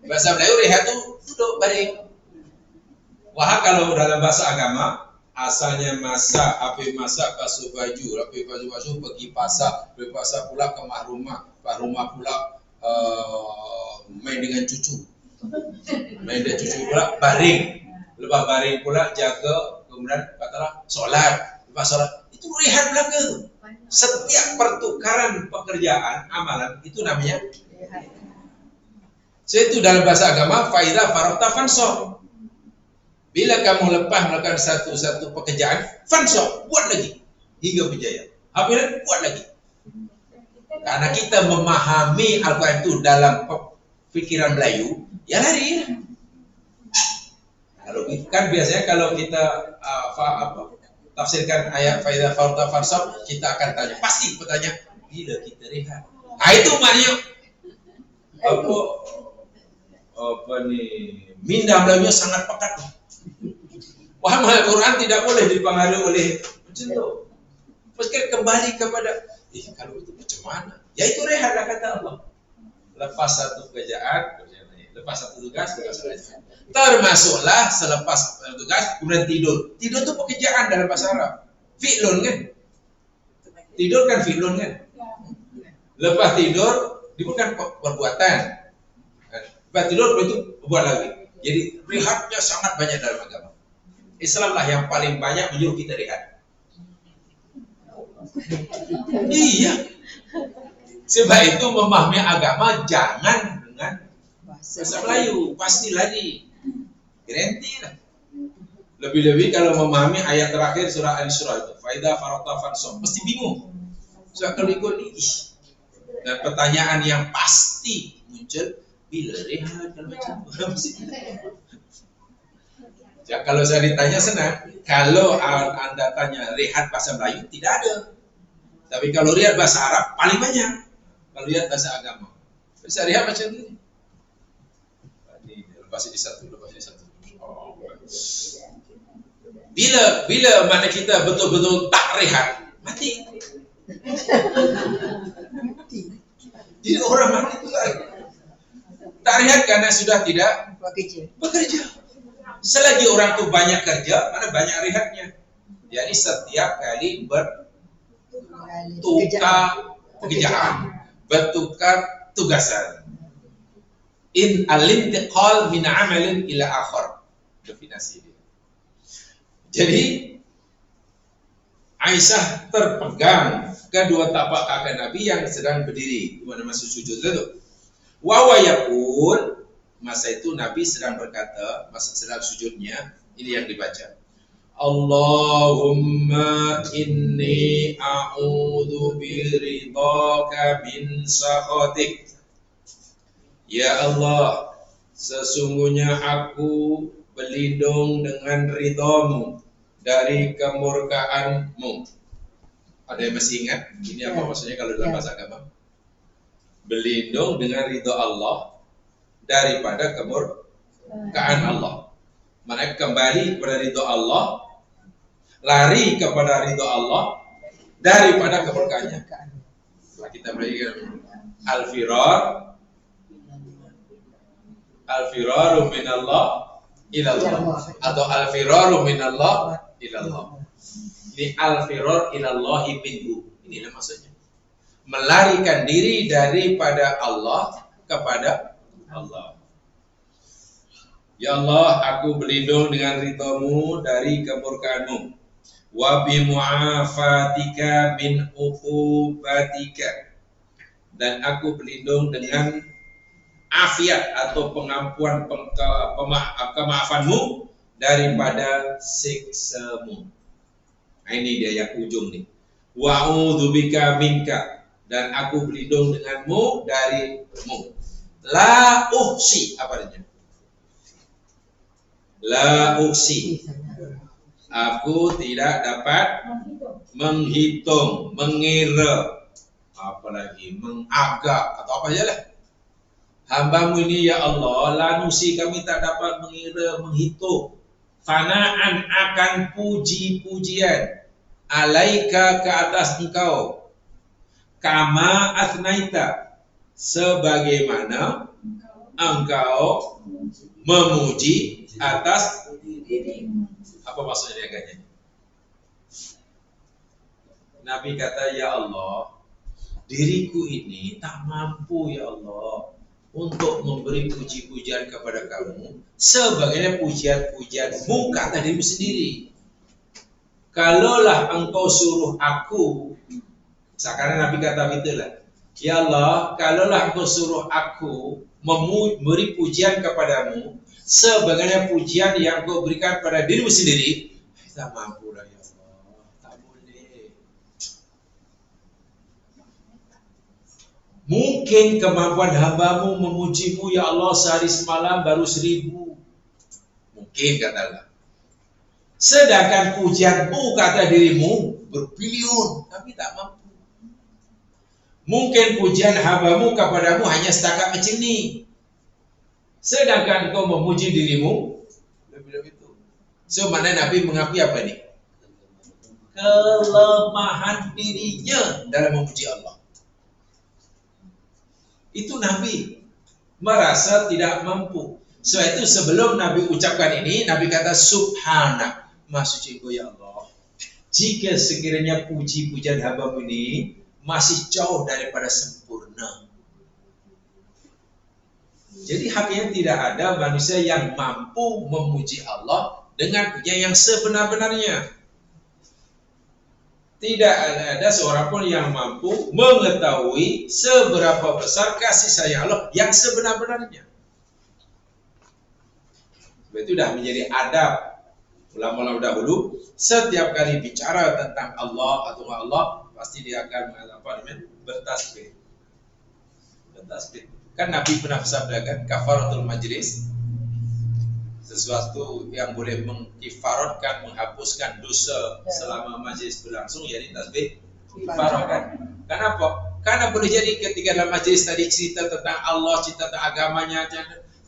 Bahasa Melayu rehat itu duduk baring. Wah, kalau dalam bahasa agama asalnya masak, api masak, basuh baju, api basuh pergi pasar, pula ke rumah pula main dengan cucu, pula baring, lepas baring pula jaga, kemudian katalah solat, lepas solat itu rehat belaka tu. Setiap pertukaran pekerjaan amalan itu namanya rehat. So itu dalam bahasa agama faida farota fansor. Bila kamu lepas melakukan satu pekerjaan, fansor, buat lagi hingga berjaya. Apabila buat lagi. Karena kita memahami Al-Quran itu dalam pikiran Melayu, ya lari. Kalau kan biasanya kalau kita tafsirkan ayat faidah farta fansor, kita akan tanya, pasti pertanyaan, bila kita rehat. Nah itu maknanya apa nih? Minda Melayunya sangat pekat. Paham Al-Quran tidak boleh dipengaruhi oleh macam tu. Mesti kembali kepada, kalau itu macam mana? Ya itu rehat lah kata Allah. Lepas satu pekerjaan, lepas satu tugas lain. Termasuklah selepas tugas, kemudian tidur. Tidur itu pekerjaan dalam bahasa Arab. Fi'lun kan? Tidur kan fi'lun kan? Lepas tidur, itu bukan perbuatan. Lepas tidur, itu buat lagi. Jadi rehatnya sangat banyak dalam agama. Islam lah yang paling banyak menyuruh kita rehat. Iya. Sebab itu memahami agama jangan dengan bahasa Melayu, pasti lari. Garanti lah. Lebih-lebih kalau memahami ayat terakhir surah Al-Isra itu, faida farata fansum, mesti bingung. Sebab kalau ikut ini, dan pertanyaan yang pasti muncul, bila rehat dan macam ya, kalau saya ditanya senang. Kalau Anda tanya rehat bahasa Melayu, tidak ada. Tapi kalau rehat bahasa Arab, paling banyak. Kalau rehat bahasa agama, bisa rehat macam ini. Lepas ini satu. Oh. Bila mata kita betul-betul tak rehat, mati. Jadi orang mati itu tak rehat karena sudah tidak bekerja. Selagi orang itu banyak kerja, mana banyak rehatnya. Jadi setiap kali bertukar pekerjaan, bertukar tugasan. In al-intiqal min amalin ila akhar. Definisi dia. Jadi Aisyah terpegang kedua tapak kaki Nabi yang sedang berdiri di mana masuk sujud itu. Wa yaqul, masa itu Nabi sedang berkata, masa sedang sujudnya, ini yang dibaca. Allahumma inni a'udzu biridhaka min sakhatik. Ya Allah, sesungguhnya aku berlindung dengan ridhamu dari kemurkaanmu. Ada yang masih ingat? Ini apa maksudnya kalau dalam bahasa agama? Berlindung dengan ridha Allah daripada kemurkaan Allah. Maknanya kembali kepada ridha Allah, lari kepada ridha Allah daripada kemurkaannya. Setelah kita belajar al-firaru minallah ilallah atau al-firaru minallah ilallah. Ini al-firar ilallahi minhu. Inilah maksudnya. Melarikan diri daripada Allah kepada Allah. Ya Allah, aku berlindung dengan ridhamu dari kemurkaanmu. Wa bi mu'afatika min uqubatika. Dan aku berlindung dengan afiat atau pengampuan kemaafanmu daripada siksamu. Nah, ini dia yang ujung nih. Wa'udzubika minka, dan aku berlindung denganmu darimu. La uhsi, apa artinya? La uhsi. Aku tidak dapat menghitung, mengira, apalagi mengagak atau apa aja lah. Hambamu ini ya Allah, la nusi, kami tak dapat mengira, menghitung. Fanaan akan puji-pujian alaika ke atas engkau, kama athnaita, sebagaimana engkau memuji atas dirimu. Apa maksudnya agaknya? Nabi kata, ya Allah, diriku ini tak mampu ya Allah untuk memberi puji-pujian kepada kamu sebagaimana pujian-pujianmu kata dirimu sendiri. Kalaulah engkau suruh aku, sekarang Nabi kata begitulah, ya Allah, kalaulah engkau suruh aku memberi pujian kepadamu sebagaimana pujian yang engkau berikan pada dirimu sendiri, tak mampu lah ya Allah, tak boleh. Mungkin kemampuan hambamu memujimu ya Allah sehari semalam baru 1000. Mungkin katalah. Sedangkan pujianmu kata dirimu berbilion, kami tak mampu. Mungkin pujian hambamu kepadamu hanya setakat macam ni. Sedangkan kau memuji dirimu lebih itu. So mana Nabi mengakui apa ni? Kelemahan dirinya dalam memuji Allah. Itu Nabi merasa tidak mampu. Sebab itu sebelum Nabi ucapkan ini, Nabi kata subhanak, maksudnya ya Allah, jika sekiranya puji-pujian hambamu ini masih jauh daripada sempurna. Jadi hakikatnya tidak ada manusia yang mampu memuji Allah dengan pujian yang sebenar-benarnya. Tidak ada seorang pun yang mampu mengetahui seberapa besar kasih sayang Allah yang sebenar-benarnya. Itu sudah menjadi adab ulama-ulama dahulu. Setiap kali bicara tentang Allah atau Allah, pasti dia akan bertasbih. Bertasbih. Kan Nabi pernah bersabdakan kafaratul majlis, sesuatu yang boleh mengkifaratkan, menghapuskan dosa selama majlis berlangsung, yakni tasbih kifaratkan. Kenapa? Karena boleh jadi ketika dalam majlis tadi cerita tentang Allah, cerita tentang agamanya,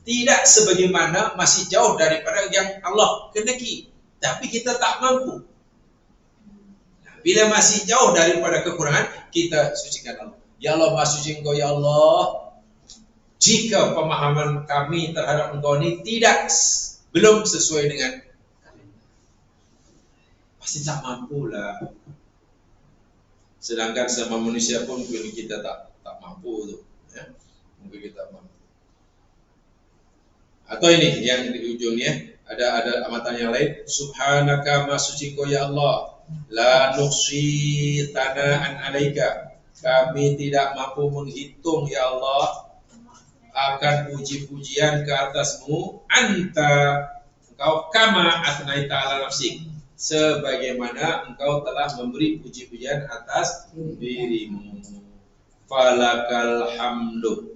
tidak sebagaimana masih jauh daripada yang Allah kehendaki, tapi kita tak mampu. Bila masih jauh daripada kekurangan, kita sucikan Allah. Ya Allah, Maha Suci Engkau, ya Allah. Jika pemahaman kami terhadap Engkau ini belum sesuai dengan kami, pasti tak mampu lah. Sedangkan sama manusia pun mungkin kita tak mampu tuh, ya. Mungkin kita mampu. Atau ini yang di ujungnya ada amatan yang lain. Subhanaka Maha Suci Engkau, ya Allah. La nuhsi tana'an alaika. Kami tidak mampu menghitung, ya Allah, akan puji-pujian ke atasmu. Anta, engkau kama atnaita ala nafsik, sebagaimana engkau telah memberi puji-pujian atas dirimu. Falakal hamdu,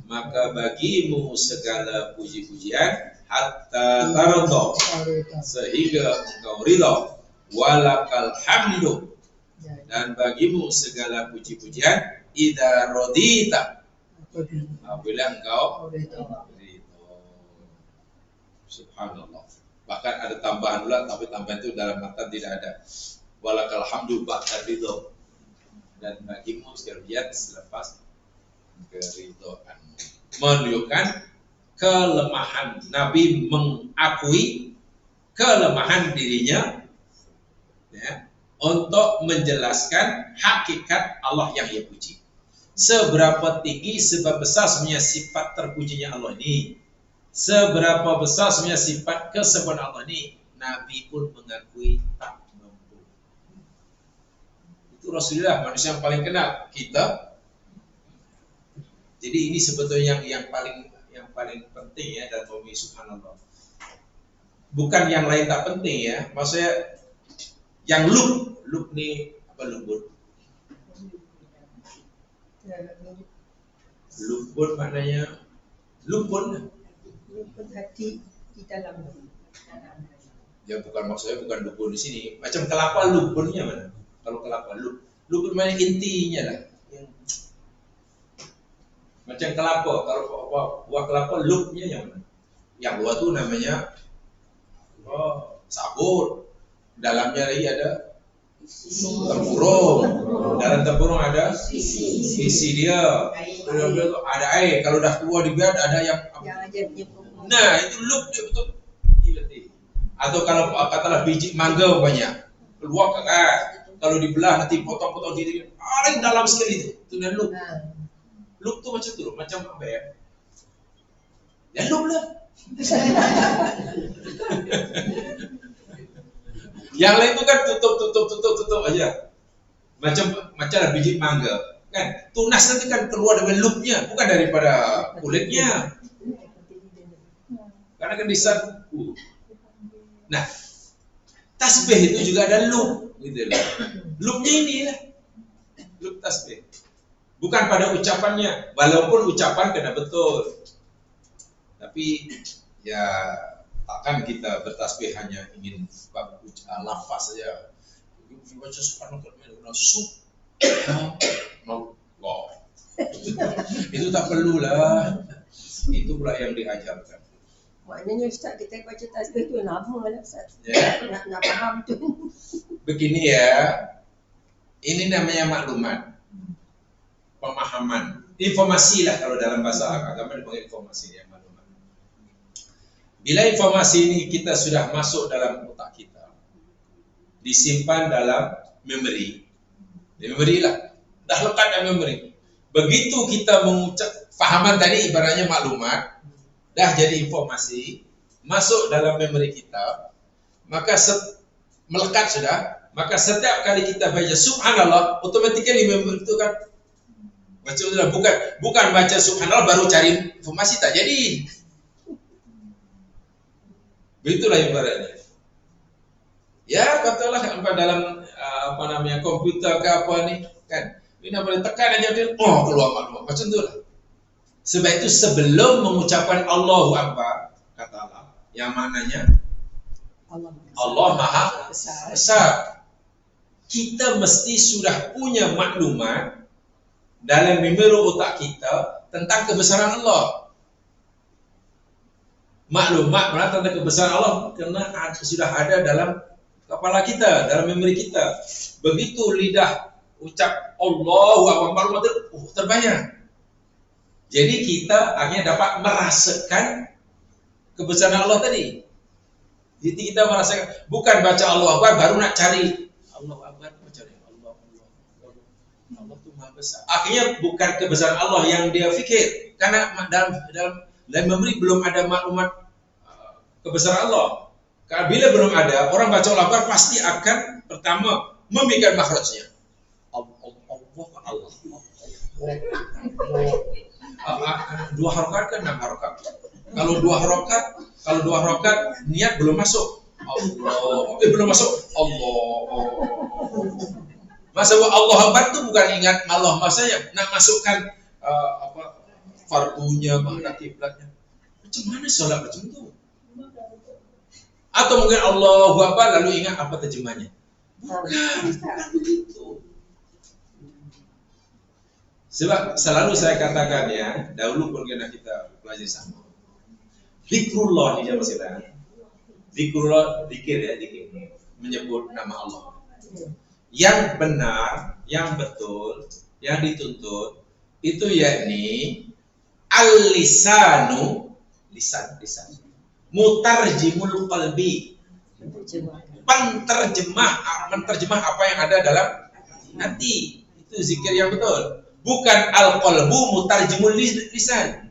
maka bagimu segala puji-pujian, hatta taradha, sehingga engkau ridha. Walakal hamdu, dan bagimu segala puji-pujian, idza radita, apabila engkau ridha. Subhanallah. Bahkan ada tambahan pula, tapi tambahan itu dalam matan tidak ada. Walakal hamdu ba'da ridha, dan bagimu segala pujian selepas keridhaan. Menunjukkan kelemahan Nabi, mengakui kelemahan dirinya, ya, untuk menjelaskan hakikat Allah yang ia puji. Seberapa tinggi, seberapa besar sebenarnya sifat terpujinya Allah ini, seberapa besar sebenarnya sifat kesempurnaan Allah ini, Nabi pun mengakui tak mampu. Itu Rasulullah, manusia yang paling kenal kita. Jadi ini sebetulnya yang paling penting ya dalam memahami subhanallah. Bukan yang lain tak penting ya, maksudnya yang lub nih apa lubun? Lubun maknanya lubun hati di dalam. Ya bukan, maksudnya bukan lubun di sini. Macam kelapa, lubunnya mana? Kalau kelapa lubun mana intinya lah. Macam kelapa, kalau buah kelapa lubnya yang mana? Yang luar tu namanya sabut. Dalamnya lagi ada tempurung. Dalam tempurung ada isi dia. Ada air. Kalau dah keluar dibiar ada yang nah itu lub dia betul. Atau kalau katalah biji mangga banyak keluar ke kalau dibelah nanti potong-potong jadi paling dalam sekali itu dan lub. Lub tu macam tu, macam apa ya? Ya lub lah. Yang lain itu kan tutup aja. Macam biji mangga, kan? Tunas nanti kan keluar dengan lubnya, bukan daripada kulitnya. Karena kan disapu. Nah, tasbih itu juga ada lub, gitu lah. Lubnya ini lah, lub tasbih. Bukan pada ucapannya, walaupun ucapan kena betul. Tapi ya takkan kita bertasbih hanya ingin lafaz saja. Baca subhanallah, itu tak perlulah. Itu pula yang diajarkan. Maknanya Ustaz, kita baca tasbih tu lama lah Ustaz. Ya. Nak faham tu. Begini ya, ini namanya maklumat, pemahaman, informasi lah kalau dalam bahasa agama dipanggil informasi ya, maklumat. Bila informasi ini kita sudah masuk dalam otak kita, disimpan dalam memori lah, dah lekat dalam memori. Begitu kita mengucap fahaman tadi, ibaratnya maklumat, dah jadi informasi, masuk dalam memori kita, maka melekat sudah, maka setiap kali kita baca subhanallah, otomatikali memori itu kan baca sudah, bukan baca subhanallah baru cari informasi, tak jadi. Begitulah ibaratnya. Ya katalah dalam komputer ke apa nih kan, ini boleh tekan aja dia keluar maklumat macam tu lah. Sebab itu sebelum mengucapkan Allahu Akbar, katalah yang maknanya Allah Maha Besar, kita mesti sudah punya maklumat dalam memori otak kita tentang kebesaran Allah. maklumat tentang kebesaran Allah karena sudah ada dalam kepala kita, dalam memori kita. Begitu lidah ucap Allahu Akbar, maklumat terbayang. Jadi kita akhirnya dapat merasakan kebesaran Allah tadi. Jadi kita merasakan, bukan baca Allahu Akbar baru nak cari Allahu Akbar, cari Allah itu Maha Besar. Akhirnya bukan kebesaran Allah yang dia fikir, karena dalam memori belum ada maklumat kebesaran Allah. Karena bila belum ada, orang baca Allahu Akbar pasti akan pertama memikirkan makhrajnya. Allah. Dua harokat kan 6 harokat. Kalau dua harokat niat belum masuk. Belum masuk. Allah. Masa Allah Akbar itu bukan ingat Allah, masanya nak masukkan fardunya, makna kiblatnya. Macam mana sholat macam itu? Atau mungkin Allahu Akbar lalu ingat apa terjemahnya? Bukan begitu. Sebab selalu saya katakan ya, dahulu pun kena kita pelajari sama. Zikrullah di zaman sekarang. Zikrullah, zikir, menyebut nama Allah. Yang benar, yang betul, yang dituntut itu yakni al-lisanu, lisan. Mutarjimul qalbi. Menterjemah apa yang ada dalam hati. Itu zikir yang betul. Bukan al-qalbu mutarjimul lisan.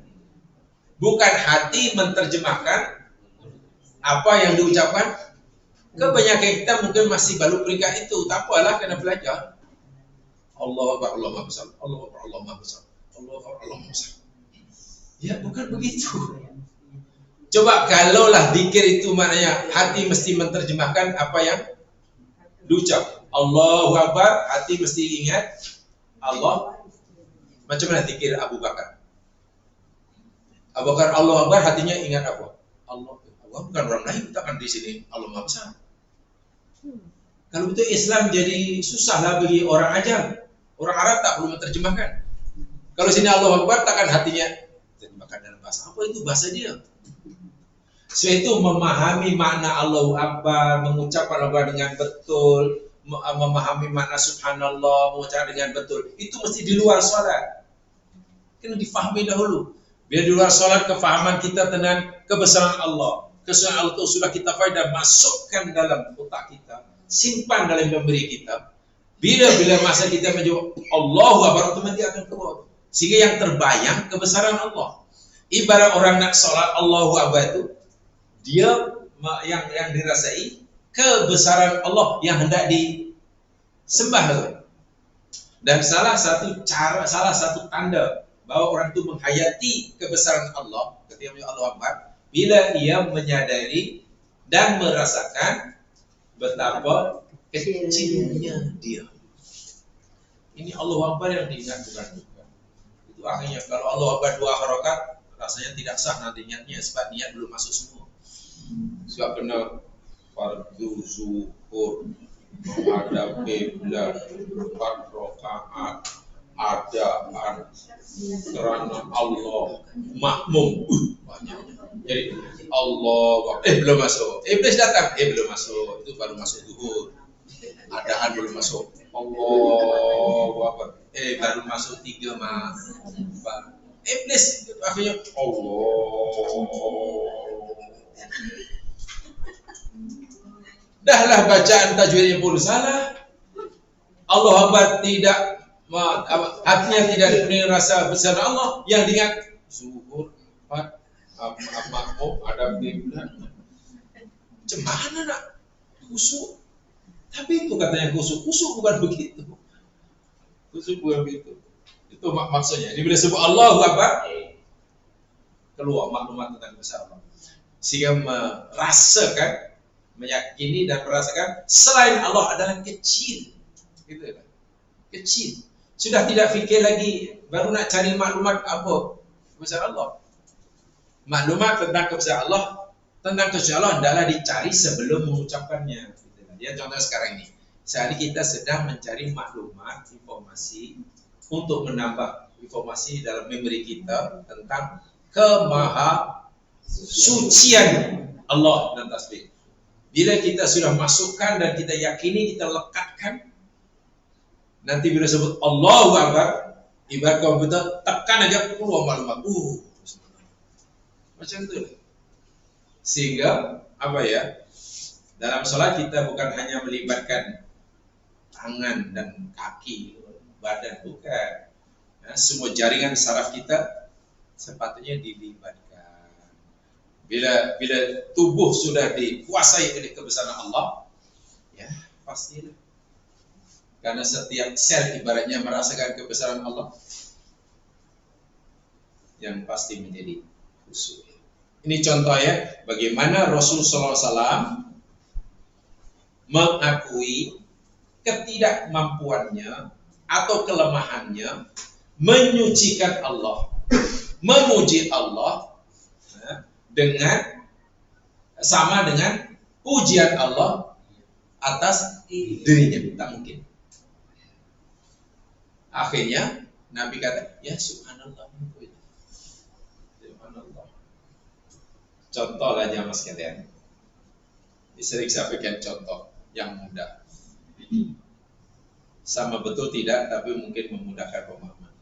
Bukan hati menterjemahkan apa yang diucapkan. Kebanyakan kita mungkin masih baru peringkat itu. Tak apalah, kena belajar. Allahu Akbar, Allah Maha Besar. Allahu Akbar, Allah Maha Besar. Allahu Akbar, Allah Maha Besar. Ya, bukan begitu. Coba kalaulah zikir itu maknanya hati mesti menterjemahkan apa yang diucap. Allahu Akbar, hati mesti ingat Allah. Macam mana zikir Abu Bakar? Abu Bakar Allahu Akbar, hatinya ingat apa? Allah bukan orang lain, takkan di sini Allah Maha Besar. Kalau itu Islam jadi susahlah bagi orang ajam. Orang Arab tak perlu menerjemahkan. Kalau sini Allahu Akbar, takkan hatinya terjemahkan dalam bahasa apa itu bahasa dia. So itu memahami makna Allahu Akbar, mengucapkan Allahu Akbar dengan betul, memahami makna Subhanallah, mengucapkan dengan betul. Itu mesti di luar sholat. Kena difahami dahulu. Biar di luar sholat kefahaman kita tentang kebesaran Allah. Kebesaran Allah itu sudah kita faedah, masukkan dalam otak kita, simpan dalam memori kita. Bila masa kita menjawab Allahu Akbar, otomatis akan keluar. Sehingga yang terbayang kebesaran Allah. Ibarat orang nak sholat Allahu Akbar itu, dia yang dirasai kebesaran Allah yang hendak disembah. Dan salah satu tanda bahwa orang itu menghayati kebesaran Allah ketika menyebut Allahu Akbar, bila ia menyadari dan merasakan betapa kecilnya dia. Ini Allahu Akbar yang diingat bukan. Itu akhirnya kalau Allahu Akbar 2 harokat rasanya tidak sah nanti niatnya, sebab niat belum masuk semua. Sebab kena fardu zuhur, menghadap kiblat, 4 rakaat, adaan kerana Allah, makmum, banyaknya. Jadi Allah, belum masuk. Iblis datang, belum masuk. Itu baru masuk zuhur. Adaan belum masuk. Allah, baru masuk 3 Iblis akhirnya Allah. Dahlah bacaan tajwidnya pun salah. Allah Akbar tidak, hatinya tidak dipenuhi rasa besar Allah. Yang diingat zuhur, makmum, ada kiblat. Macam mana nak khusyuk? Tapi itu katanya khusyuk bukan begitu. Khusyuk bukan begitu. Itu maksudnya. Bila sebut Allahu Akbar, keluar maklumat tentang besar Allah. Sehingga merasakan, meyakini dan merasakan selain Allah adalah kecil. Gitu kan? Kecil. Sudah tidak fikir lagi, baru nak cari maklumat apa kebesaran Allah. Maklumat tentang kebesaran Allah, tentang kebesaran Allah adalah dicari sebelum mengucapkannya. Ya, contoh sekarang ini, sehari kita sedang mencari maklumat, informasi untuk menambah informasi dalam memori kita tentang sucian Allah dan tasbih. Bila kita sudah masukkan dan kita yakini, kita lekatkan, nanti bila sebut Allahu Akbar, ibarat komputer, tekan aja keluar maklumat. Macam itu. Sehingga apa ya? Dalam sholat kita bukan hanya melibatkan tangan dan kaki, badan, bukan. Nah, semua jaringan saraf kita sepatutnya dilibatkan. Bila tubuh sudah dikuasai oleh kebesaran Allah, ya pastilah. Karena setiap sel ibaratnya merasakan kebesaran Allah, yang pasti menjadi khusyuk. Ini contoh ya, bagaimana Rasulullah SAW mengakui ketidakmampuannya atau kelemahannya menyucikan Allah, memuji Allah, dengan sama dengan pujian Allah atas dirinya. Tak mungkin. Akhirnya Nabi kata, ya subhanallah. Subhanallah. Contoh lah jamaah sekalian. Sering saya berikan contoh yang mudah. Sama betul tidak, tapi mungkin memudahkan pemahaman.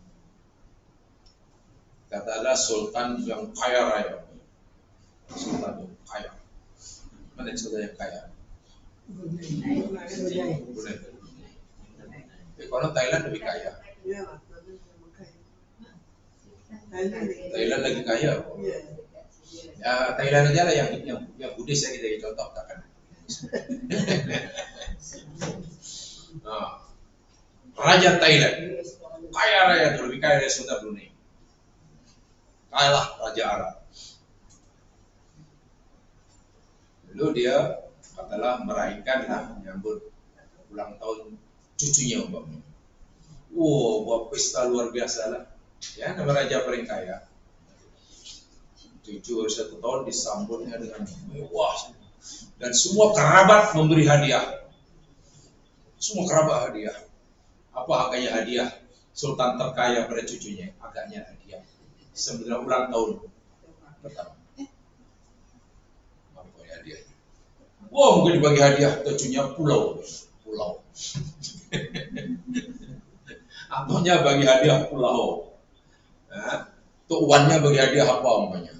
Katalah sultan yang kaya raya. Sultan yang kaya. Mana sultan yang kaya? Brunei. Kalau Thailand lebih kaya. Thailand lagi kaya. Ya, Thailand aja lah yang Buddhis ya kita contoh kan. Nah, Raja Thailand kaya raya, lebih kaya dari Sultan Brunei. Kalah Raja Arab. Lalu dia katalah meraihkan menyambut ulang tahun cucunya umpamanya. Wow, buat pesta luar biasa lah. Ya, nama raja paling kaya. Cucu 1 tahun disambutnya dengan mewah. Dan semua kerabat memberi hadiah. Semua kerabat hadiah. Apa agaknya hadiah sultan terkaya pada cucunya? Agaknya hadiah 9 ulang tahun pertama. Apa hadiah? Wah, mungkin dibagi hadiah cucunya pulau. Ataunya bagi hadiah pulau. Tuannya bagi hadiah apa umpamanya?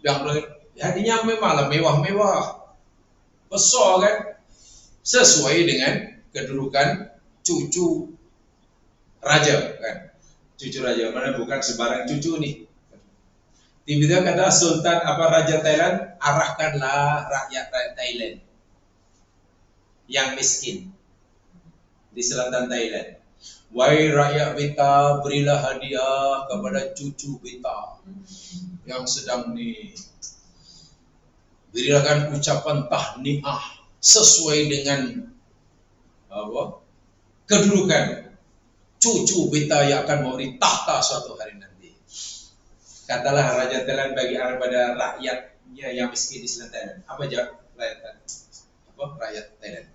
Yang hadiahnya memang mewah-mewah, besar kan, sesuai dengan kedudukan cucu raja kan, cucu raja, mana bukan sembarang cucu nih. Tiba-tiba kata Sultan Raja Thailand, arahkanlah rakyat Thailand yang miskin di selatan Thailand. Wahai rakyat beta, berilah hadiah kepada cucu beta yang sedang nih. Berikan ucapan tahniah sesuai dengan kedudukan cucu beta yang akan memberi tahta suatu hari nanti. Katalah Raja Thailand bagi pada rakyatnya yang miskin di selatan Thailand. Apa jawab rakyat Thailand?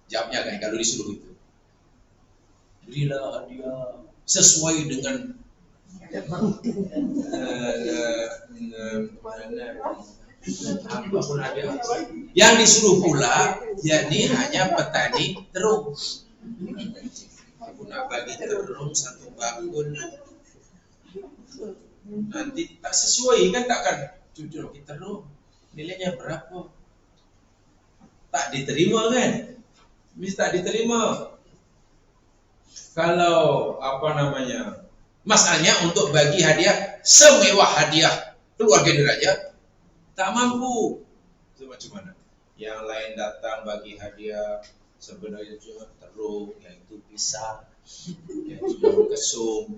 Jawabnya kan kalau disuruh itu. Berilah hadiah sesuai dengan apapun ada. Yang disuruh pula yakni hanya petani terung. Guna bagi terung 1 bakul. Nanti tak sesuai kan, takkan jujur kita terung. Nilainya berapa? Tak diterima kan? Mesti tak diterima. Kalau masalahnya untuk bagi hadiah semewah hadiah keluarga raja tak mampu. Itu macam mana? Yang lain datang bagi hadiah sebenarnya cuma terung, yang itu pisang, yang itu kesum.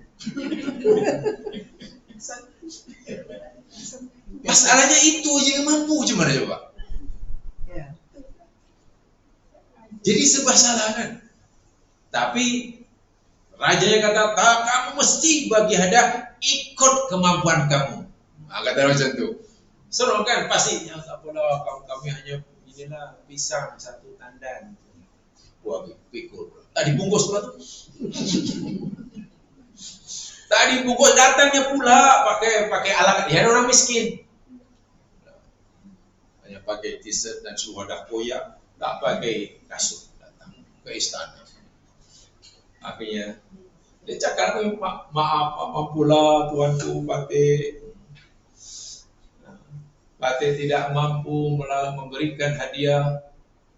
Masalahnya itu aja yang mampu, cuma mana coba? Jadi serba salah kan? Tapi rajanya kata, kamu mesti bagi hadiah ikut kemampuan kamu. Kata macam tu. Seru kan? Pasti tak apalah, kami hanya inilah pisang 1 tandan. Wah, pikul. Tak dibungkus pula tu. Tak dibungkus, datangnya pula pakai alat. Dia orang miskin. pakai t-shirt dan suhadah koyak, tak pakai kasut datang ke istana. Akhirnya dia cakap, maaf pula tuanku Patih tidak mampu memberikan hadiah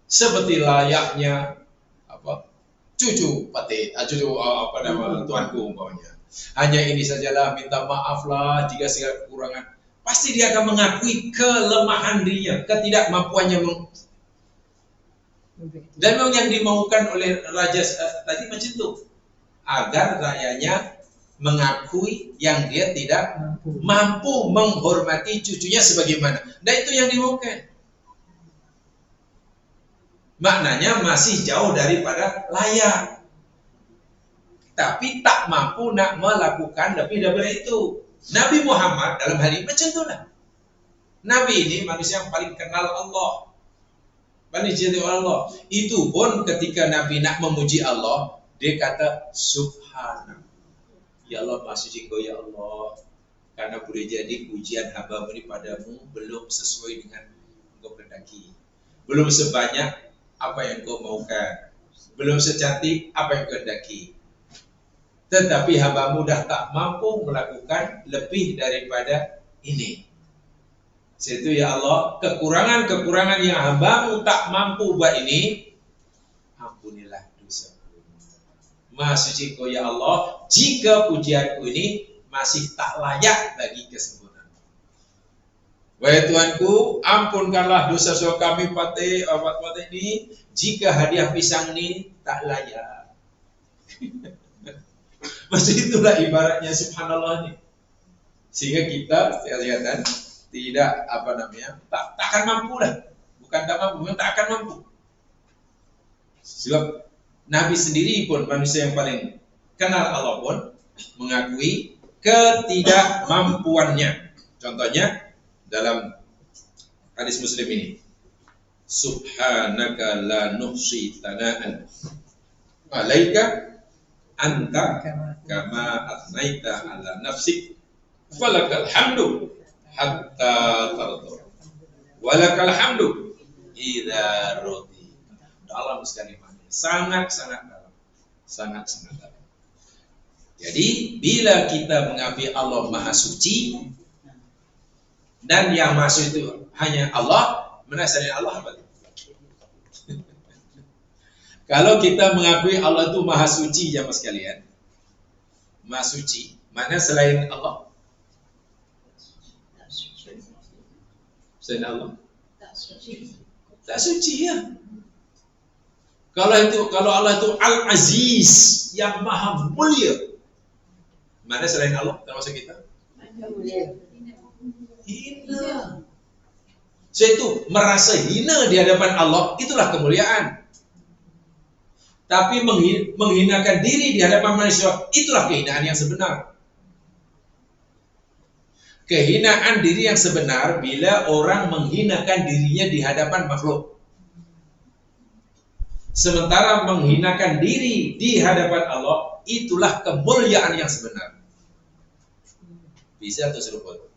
seperti layaknya cucu tuanku umpamanya. Hanya ini sajalah, minta maaflah jika segala kekurangan. Pasti dia akan mengakui kelemahan dirinya, ketidakmampuannya. Dan memang yang dimaukan oleh raja tadi macam itu, agar rakyatnya mengakui yang dia tidak mampu menghormati cucunya sebagaimana. Dan itu yang dimaukan. Maknanya masih jauh daripada layak, tapi tak mampu nak melakukan lebih daripada itu. Nabi Muhammad dalam hal ini macam itulah. Nabi ini manusia yang paling kenal Allah, paling cinta Allah. Itu pun ketika Nabi nak memuji Allah, dia kata Subhanallah, ya Allah, maha suci Kau ya Allah, karena boleh jadi pujian hamba-Mu ini padamu belum sesuai dengan Engkau kehendaki, belum sebanyak apa yang Kau maukan, belum secantik apa yang Kau kehendaki. Tetapi hamba-Mu dah tak mampu melakukan lebih daripada ini. Situ ya Allah, kekurangan-kekurangan yang hamba-Mu tak mampu buat ini, ampunilah dosa-Ku. Maha suci Kau ya Allah, jika pujianku ini masih tak layak bagi kesempurnaan. Wahai Tuanku, ampunkanlah dosa-dosa kami Patih ini, jika hadiah pisang ini tak layak. Masih itulah ibaratnya Subhanallah ini. Sehingga kita kelihatan tidak tak akan mampu lah. Bukan tak mampu, memang tak akan mampu. Sebab Nabi sendiri pun, manusia yang paling kenal Allah pun, mengakui ketidakmampuannya. Contohnya dalam hadis Muslim ini, Subhanaka la nuhsi tana'an alaika anta kama atnaita ala nafsik falakal hamdu hatta tardu walakal hamdu idza rudi. Dalam sekali makna, sangat-sangat dalam. Jadi bila kita mengakui Allah Maha Suci dan yang Maha Suci itu hanya Allah, mana selain Allah apa? Kalau kita mengakui Allah itu Maha Suci, jamaah sekalian, Maha Suci, mana selain Allah? Selain Allah? Tak suci ya. Kalau Allah itu Al-Aziz, yang Maha Mulia, mana selain Allah termasuk kita? Hina. So itu merasa hina di hadapan Allah, itulah kemuliaan. Tapi menghinakan diri di hadapan manusia, itulah kehinaan yang sebenar. Kehinaan diri yang sebenar bila orang menghinakan dirinya di hadapan makhluk. Sementara menghinakan diri di hadapan Allah, itulah kemuliaan yang sebenar. Bisa atau seruput?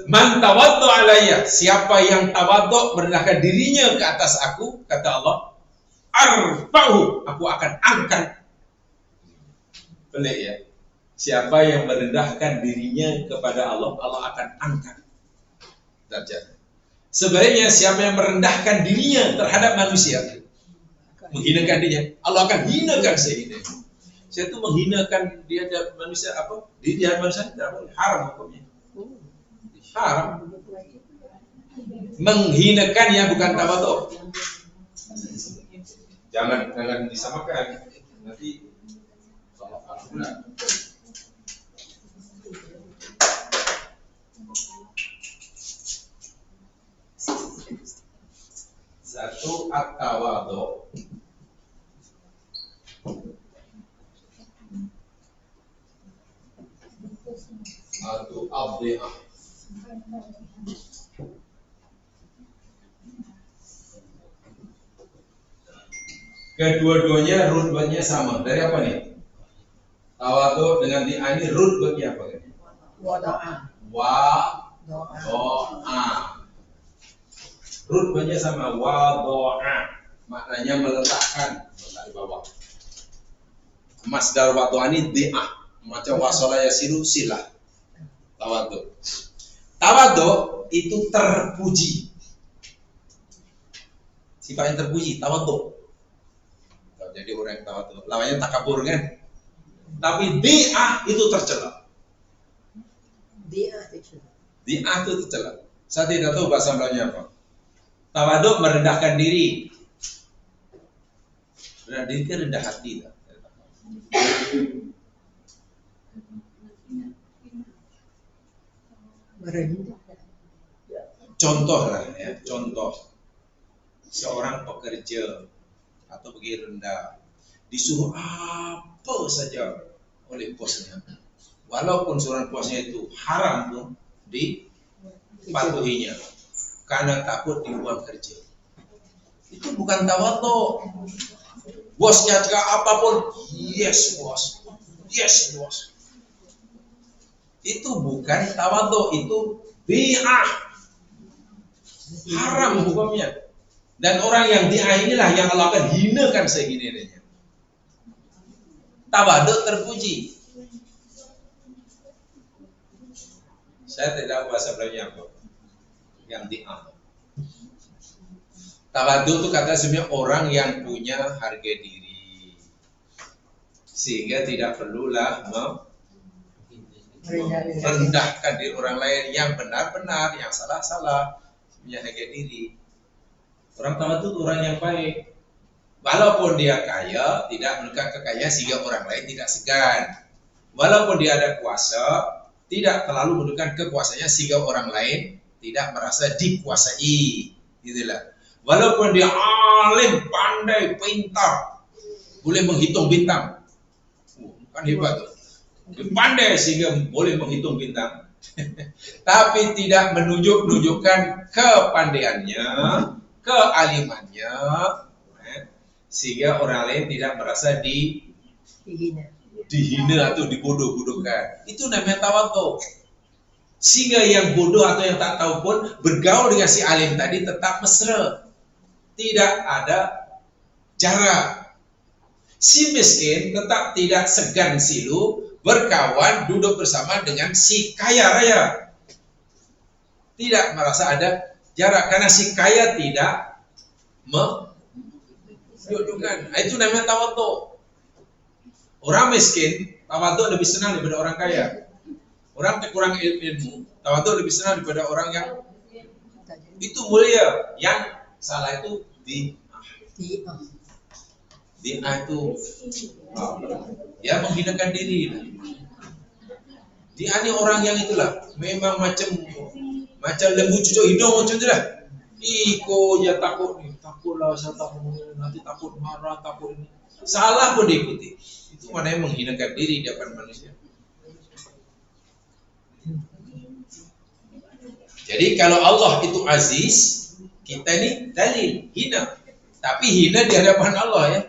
Man tawaddu alayya, siapa yang tawaddu merendahkan dirinya ke atas aku, kata Allah, arfa'u, aku akan angkat. Pelik ya. Siapa yang merendahkan dirinya kepada Allah, Allah akan angkat derajat. Sebenarnya siapa yang merendahkan dirinya terhadap manusia, menghinakan dirinya, Allah akan hinakan sehina. Saya itu menghinakan dia manusia apa? Dia manusia tidak boleh, haram hukumnya. Haram. Menghinakannya bukan tawadhu. Jangan disamakan. Nanti salah pula. Satu at-tawadhu. Atau abdi'ah. Kedua-duanya rutbahnya sama. Dari apa nih? Tawadhu dengan di'ani rutbahnya apa? Wadoa. Rutbahnya sama wadoa. Maknanya meletakkan, letak di bawah. Masdar wadoa ini di'ah. Macam wasola yasiru silah. Tawadu. Tawadu itu terpuji. Sifat yang terpuji, tawadu. Jadi orang yang tawadu. Lawannya takabur kan? Tapi di'ah itu tercela. Di'ah itu tercela. Saya tidak tahu bahasa Melayunya apa. Tawaduk merendahkan diri. Rendah diri itu rendah hati. Contoh lah ya, contoh. Seorang pekerja atau pergi rendah disuruh apa saja oleh bosnya. Walaupun suruhan bosnya itu haram pun dipatuhinya. Karena takut dibuang kerja. Itu bukan tawadhu. Bosnya juga apapun, yes bos, yes bos. Itu bukan tawadhu, itu bi'ah. Haram hukumnya. Dan orang yang bi'ah inilah yang Allah akan hinakan segini-ininya. Tawadhu terpuji. Saya tidak tahu bahasa Melayunya apa. Yang di'ah. Tawadhu itu kata sebenarnya orang yang punya harga diri, sehingga tidak perlulah merendahkan diri orang lain, yang benar-benar, yang salah-salah, punya harga diri. Orang tawadhu itu orang yang baik. Walaupun dia kaya, tidak menunjukkan kekayaan sehingga orang lain tidak segan. Walaupun dia ada kuasa, tidak terlalu menunjukkan kekuasaannya sehingga orang lain tidak merasa dikuasai. Itulah. Walaupun dia alim, pandai, pintar, boleh menghitung bintang. Kan hebat tuh. Dia pandai sehingga boleh menghitung bintang. Tapi tidak menunjukkan kepandaiannya, kealimannya, sehingga orang lain tidak merasa dihina atau dibodoh-bodohkan. Itu namanya tawadhu. Sehingga yang bodoh atau yang tak tahu pun bergaul dengan si alim tadi tetap mesra. Tidak ada jarak. Si miskin tetap tidak segan silu berkawan duduk bersama dengan si kaya raya. Tidak merasa ada jarak karena si kaya tidak menunjukkan. Itu namanya tawadhu. Orang miskin tawadhu lebih senang daripada orang kaya. Orang kurang ilmu, tawadhu lebih senang daripada orang yang itu mulia. Yang salah itu di'ah itu ya menghinakan diri. Di'ah ini orang yang itulah memang macam lembu cucuk hidung macam itulah. Iko ya takutlah saya takut nanti takut marah takut ini. Salah pun diikuti. Itu mana yang menghinakan diri di hadapan manusia. Jadi kalau Allah itu aziz, kita ini dalil hina. Tapi hina di hadapan Allah ya.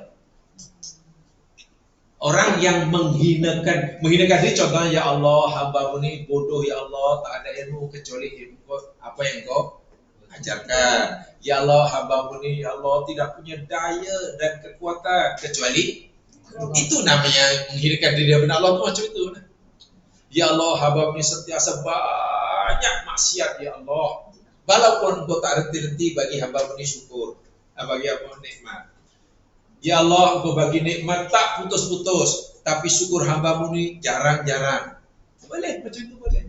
Orang yang menghinakan diri, contohnya ya Allah, hamba-Mu ini bodoh ya Allah, tak ada ilmu kecuali ilmu apa yang Kau ajarkan. Ya Allah, hamba-Mu ini ya Allah tidak punya daya dan kekuatan kecuali itu namanya menghinakan diri di hadapan Allah itu macam itu. Ya Allah, hamba-Mu ini sentiasa banyak maksiat ya Allah. Walaupun Engkau tak henti-henti bagi hamba-Mu ini syukur, bagi hamba-Mu nikmat. Ya Allah, Engkau bagi nikmat tak putus-putus, tapi syukur hamba-Mu ini jarang-jarang. Boleh, macam itu boleh.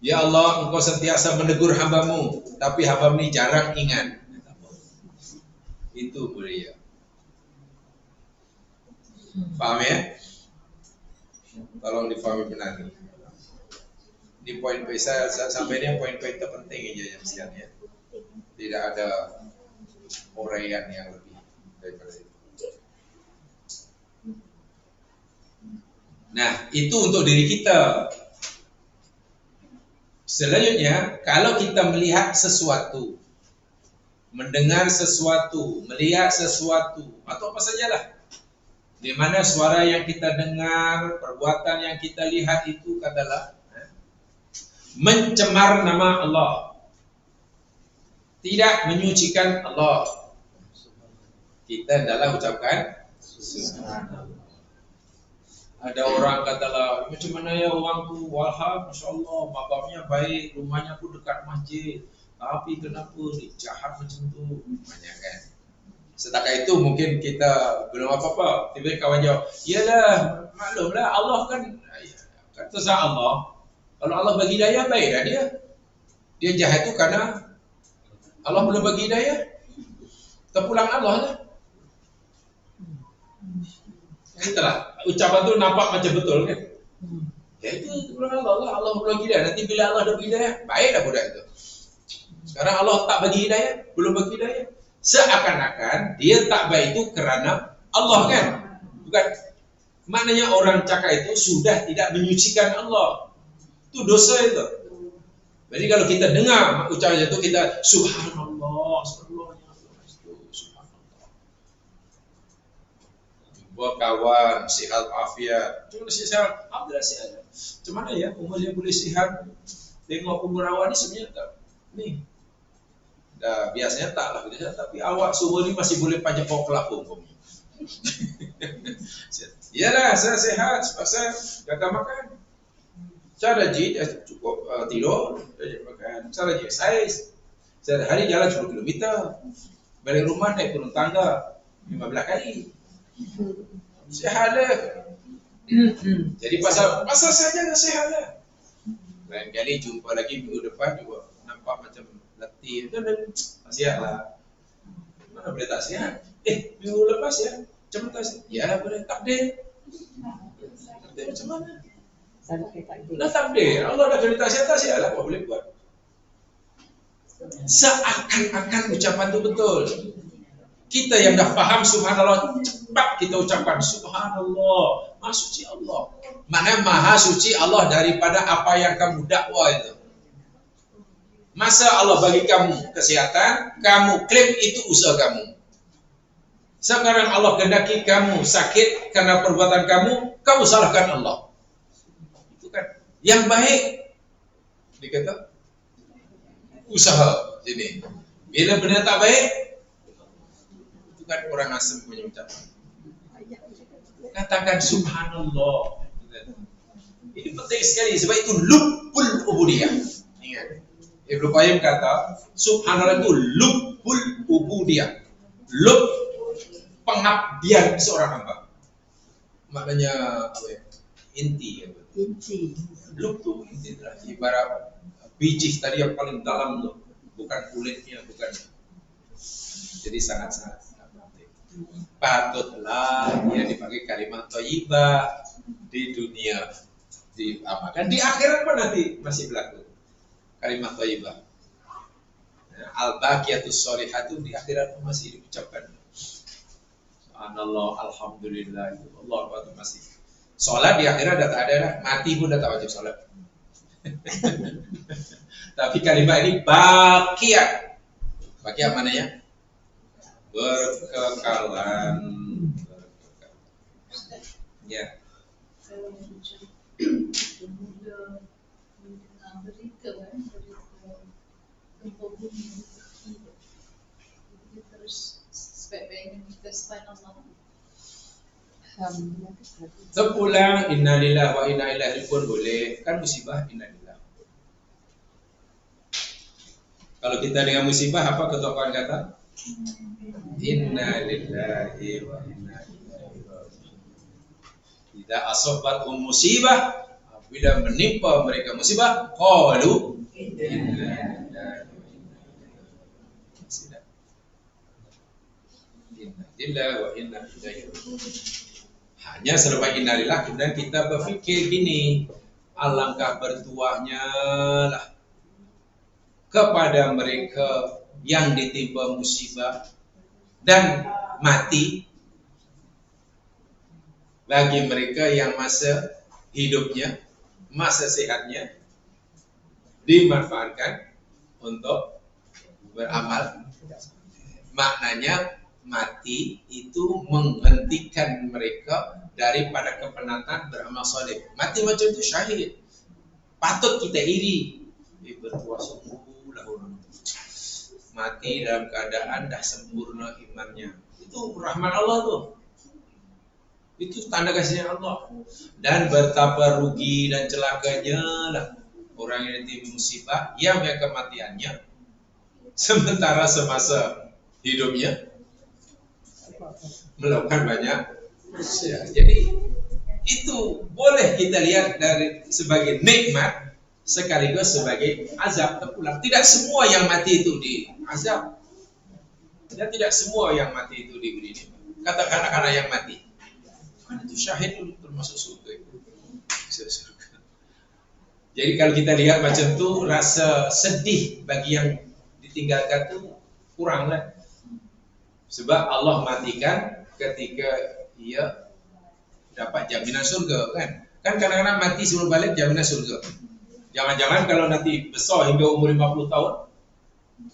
Ya Allah, Engkau sentiasa menegur hamba-Mu, tapi hamba-Mu ini jarang ingat. Itu boleh ya. Paham ya? Tolong difahami benar nih. Di poin-poin saya sampai ini poin-poin terpenting aja yang sekian ya. Tidak ada uraian yang lebih daripada itu. Nah, itu untuk diri kita. Selanjutnya, kalau kita melihat sesuatu, mendengar sesuatu, melihat sesuatu, atau apa sajalah, di mana suara yang kita dengar, perbuatan yang kita lihat itu adalah mencemar nama Allah, tidak menyucikan Allah. Kita adalah ucapkan subhanallah. Ada orang katalah, macam mana ya orang tu, walham, masya Allah, bapaknya baik, rumahnya pun dekat masjid, tapi kenapa dia jahat macam tu? Banyak kan? Setakat itu mungkin kita belum apa-apa. Tiba-tiba kawan jawab, iyalah, maklumlah Allah kan, kata saya Allah. Kalau Allah bagi hidayah, baiklah dia. Dia jahat itu karena Allah belum bagi hidayah. Terpulang Allah lah. Katalah, ucapan tu nampak macam betul kan? Ya itu terpulang Allah lah. Allah belum bagi hidayah. Nanti bila Allah dah bagi hidayah, baiklah budak itu. Sekarang Allah tak bagi hidayah, belum bagi hidayah. Seakan-akan dia tak baik itu kerana Allah kan? Bukan. Maknanya orang cakap itu sudah tidak menyucikan Allah. Itu dosa itu. Jadi kalau kita dengar ucapan itu, kita subhanallah, subhanallah. Buat kawan sihat afiat. Cuma sihat, alhamdulillah sihat. Macam mana ya umur dia boleh sihat? Tengok umur awak ni sebenarnya tak. Ni. Dah biasanya tak lah kita, tapi awak semua ni masih boleh panjat pokok kelapa umpamanya. Iyalah, saya sehat pasal gagal makan. Saya rajin, cukup tidur, rajin makan. Saya rajin exercise. Saya hari jalan 10 km. Balik rumah naik turun tangga 15 kali. Sehat lah. Jadi pasal saya jaga sehat lah. Lain kali jumpa lagi minggu depan juga nampak macam letih. Sihat lah. Mana boleh tak sihat? Minggu lepas ya, macam tak sihat? Ya boleh takdir. Takdir macam mana? Dah takdir. Allah dah kena tak sihat lah. Apa boleh buat? Seakan-akan ucapan itu betul. Kita yang dah faham subhanallah, cepat kita ucapkan subhanallah, maha suci Allah. Mana maha suci Allah daripada apa yang kamu dakwa itu. Masa Allah bagi kamu kesihatan, kamu klaim itu usaha kamu. Sekarang Allah kehendaki kamu sakit karena perbuatan kamu salahkan Allah. Itu kan yang baik dikata usaha ini. Bila benar tak baik, kan orang asam punya ucapan. Katakan subhanallah. Ini penting sekali sebab itu lubbul ubudiyah. Ingat. Ibnu Qayyim kata subhanallah itu lubbul ubudiyah. Lub pengabdian seorang hamba. Maknanya apa ya? Inti ya. Inti. Lub itu inti lah. Ibarat biji tadi yang paling dalam tuh, bukan kulitnya, bukan. Jadi sangat-sangat patutlah dia dipakai kalimat thayyibah di dunia, diamalkan di akhirat pun nanti masih berlaku kalimat thayyibah. Al-baqiyatus sholihatu di akhirat pun masih diucapkan. Subhanallah, alhamdulillah, Allah Akbar masih. Salat di akhirat dah tak ada dah, mati pun dah tak wajib salat. Tapi kalimat ini baqiyat. Baqiyat mananya? Berkekalan. Ya. Sepulang innalillahi wa inna ilaihi raji'un boleh, kan musibah innalillah. Kalau kita dengan musibah apa ketua kawan kata? Innalillahi wa inna ilaihi raji'un. Tidak asobat musibah, bila menimpa mereka musibah, qalu innalillahi wa inna ilaihi raji'un. Hanya selepas innalillah kemudian kita berfikir gini, alangkah bertuahnya lah kepada mereka yang ditimpa musibah dan mati, bagi mereka yang masa hidupnya, masa sehatnya dimanfaatkan untuk beramal. Maknanya mati itu menghentikan mereka daripada kepenatan beramal soleh. Mati macam itu syahid. Patut kita iri. bertuah sungguh lah orang mati dalam keadaan dah sempurna imannya. Itu rahmat Allah tuh. Itu tanda kasihnya Allah. Dan betapa rugi dan celakanya lah orang yang nanti musibah yang kematiannya sementara semasa hidupnya melakukan banyak ya. Jadi itu boleh kita lihat dari sebagai nikmat sekaligus sebagai azab terulang. Tidak semua yang mati itu diazab. Dan tidak semua yang mati itu diberi nikmat. Katakan anak-anak yang mati. Kan itu syahid itu termasuk surga itu. Jadi kalau kita lihat macam itu, rasa sedih bagi yang ditinggalkan itu kurang lah. Sebab Allah matikan ketika ia dapat jaminan surga kan. Kan kadang-kadang mati sebelum balik jaminan surga. Jangan-jangan kalau nanti besar hingga umur 50 tahun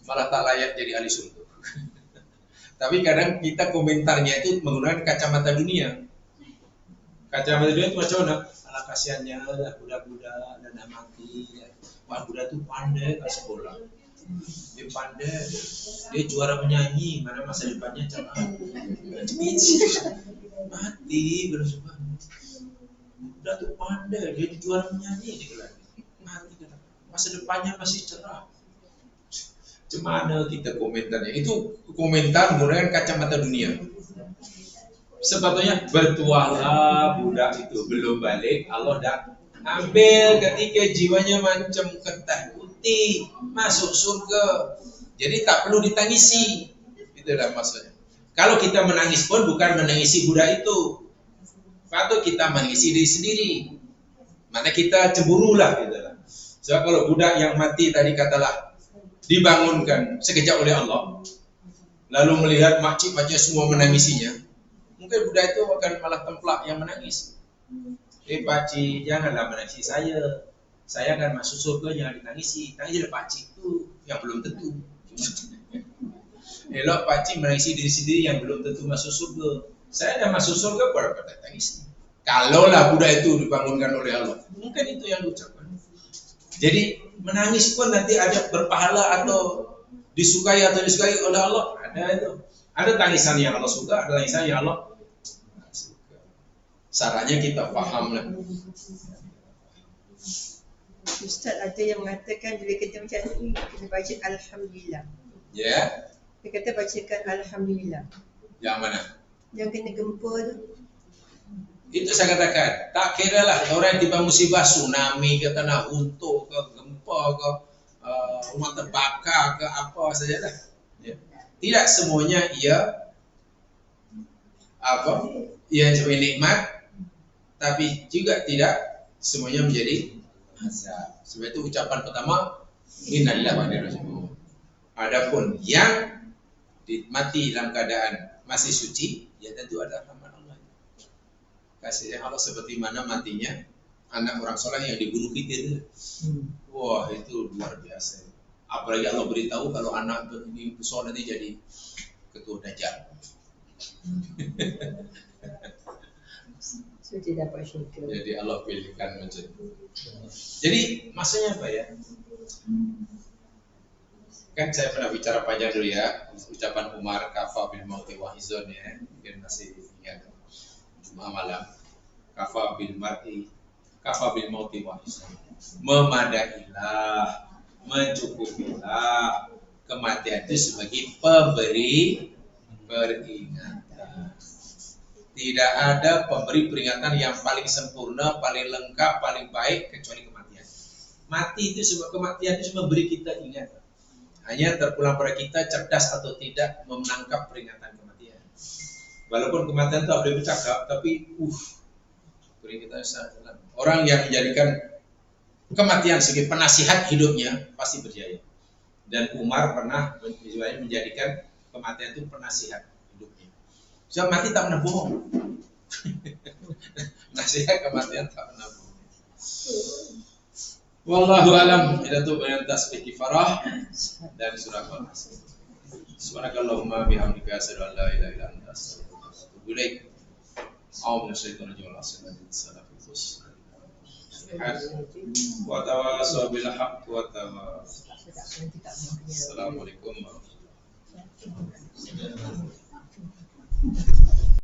malah tak layak jadi ahli surga. Tapi kadang kita komentarnya itu menggunakan kacamata dunia. Kacamata dunia itu macam mana? Alah kasihannya lah budak-budak dan dah mati. Wah budak tu pandai kat sekolah. Dia pandai. Dia juara menyanyi. Mana masa depannya cerah. Mati bersama. Budak tu pandai. Dia juara menyanyi. Dia kata. Mati kata. Masa depannya masih cerah. Cemana kita komentarnya? Itu komentar menggunakan kacamata dunia. Sepatutnya bertuahlah budak itu belum balik, Allah dah ambil ketika jiwanya macam kertas putih masuk surga. Jadi tak perlu ditangisi. Itulah maksudnya. Kalau kita menangis pun bukan menangisi budak itu. Patut kita menangisi diri sendiri. Mana kita cemburulah gitu lah. Sebab kalau budak yang mati tadi katalah dibangunkan sekejap oleh Allah, lalu melihat makcik-makcik semua menangisinya, mungkin budak itu akan malah templak yang menangis. Pakcik, janganlah menangisi saya. Saya akan masuk surga, jangan ditangisi. Tangilah pakcik itu yang belum tentu. Elok pakcik menangisi diri sendiri yang belum tentu masuk surga. Saya dah masuk surga, berapa tak tangisi. Kalaulah budak itu dibangunkan oleh Allah, mungkin itu yang diucapkan. Jadi menangis pun nanti ada berpahala atau disukai oleh Allah. Ada itu. Ada tangisan yang Allah suka, ada tangisan yang Allah suka. Syaratnya kita faham lah. Ustaz ada yang mengatakan bila kita macam ni kita baca Alhamdulillah. Ya. Yeah. Dia kata bacakan Alhamdulillah. Yang mana? Yang kena gempa tu. Itu saya katakan, tak kira lah orang yang tiba musibah tsunami ke tanah runtuh ke gempa ke rumah terbakar ke apa saja lah. Ya. Tidak semuanya ia sebagai nikmat, tapi juga tidak semuanya menjadi azab. Sebab itu ucapan pertama innalillahi wa inna ilaihi raji'un. Adapun yang mati dalam keadaan masih suci, ya tentu ada rahmat Allah. Kasihnya Allah seperti mana matinya anak orang soleh yang dibunuh Khidir. Wah itu luar biasa. Apalagi Allah beritahu kalau anak ini besar nanti jadi ketua Dajjal. So dia dapat syurga. Jadi Allah pilihkan macam itu. Jadi maksudnya apa ya? Kan saya pernah bicara panjang dulu ya, ucapan Umar kafa bil mauti wa izon ya, mungkin masih ingat. Jumat malam kafa bil mauti wa izon. Memadailah, mencukupilah kematian itu sebagai pemberi peringatan. Tidak ada pemberi peringatan yang paling sempurna, paling lengkap, paling baik kecuali kematian. Mati itu sebab kematian itu memberi kita ingat. Hanya terpulang pada kita cerdas atau tidak menangkap peringatan kematian. Walaupun kematian itu tak boleh bercakap, tapi peringatan sangat dalam. Orang yang menjadikan kematian sebagai penasihat hidupnya pasti berjaya. Dan Umar pernah menjadikan kematian itu penasihat hidupnya. Sebab mati tak pernah bohong. Nasihat kematian tak pernah bohong. Wallahu alam. Itu yang tasbih kifarah dan surah Al-Asr. Subhanakallahumma bihamdika asyhadu an la ilaha illa anta astaghfiruka wa atubu ilaik. A'udzu billahi minasyaitonir rajim. wa tawassaw bil haqq wa tawassaw. Assalamualaikum warahmatullahi wabarakatuh.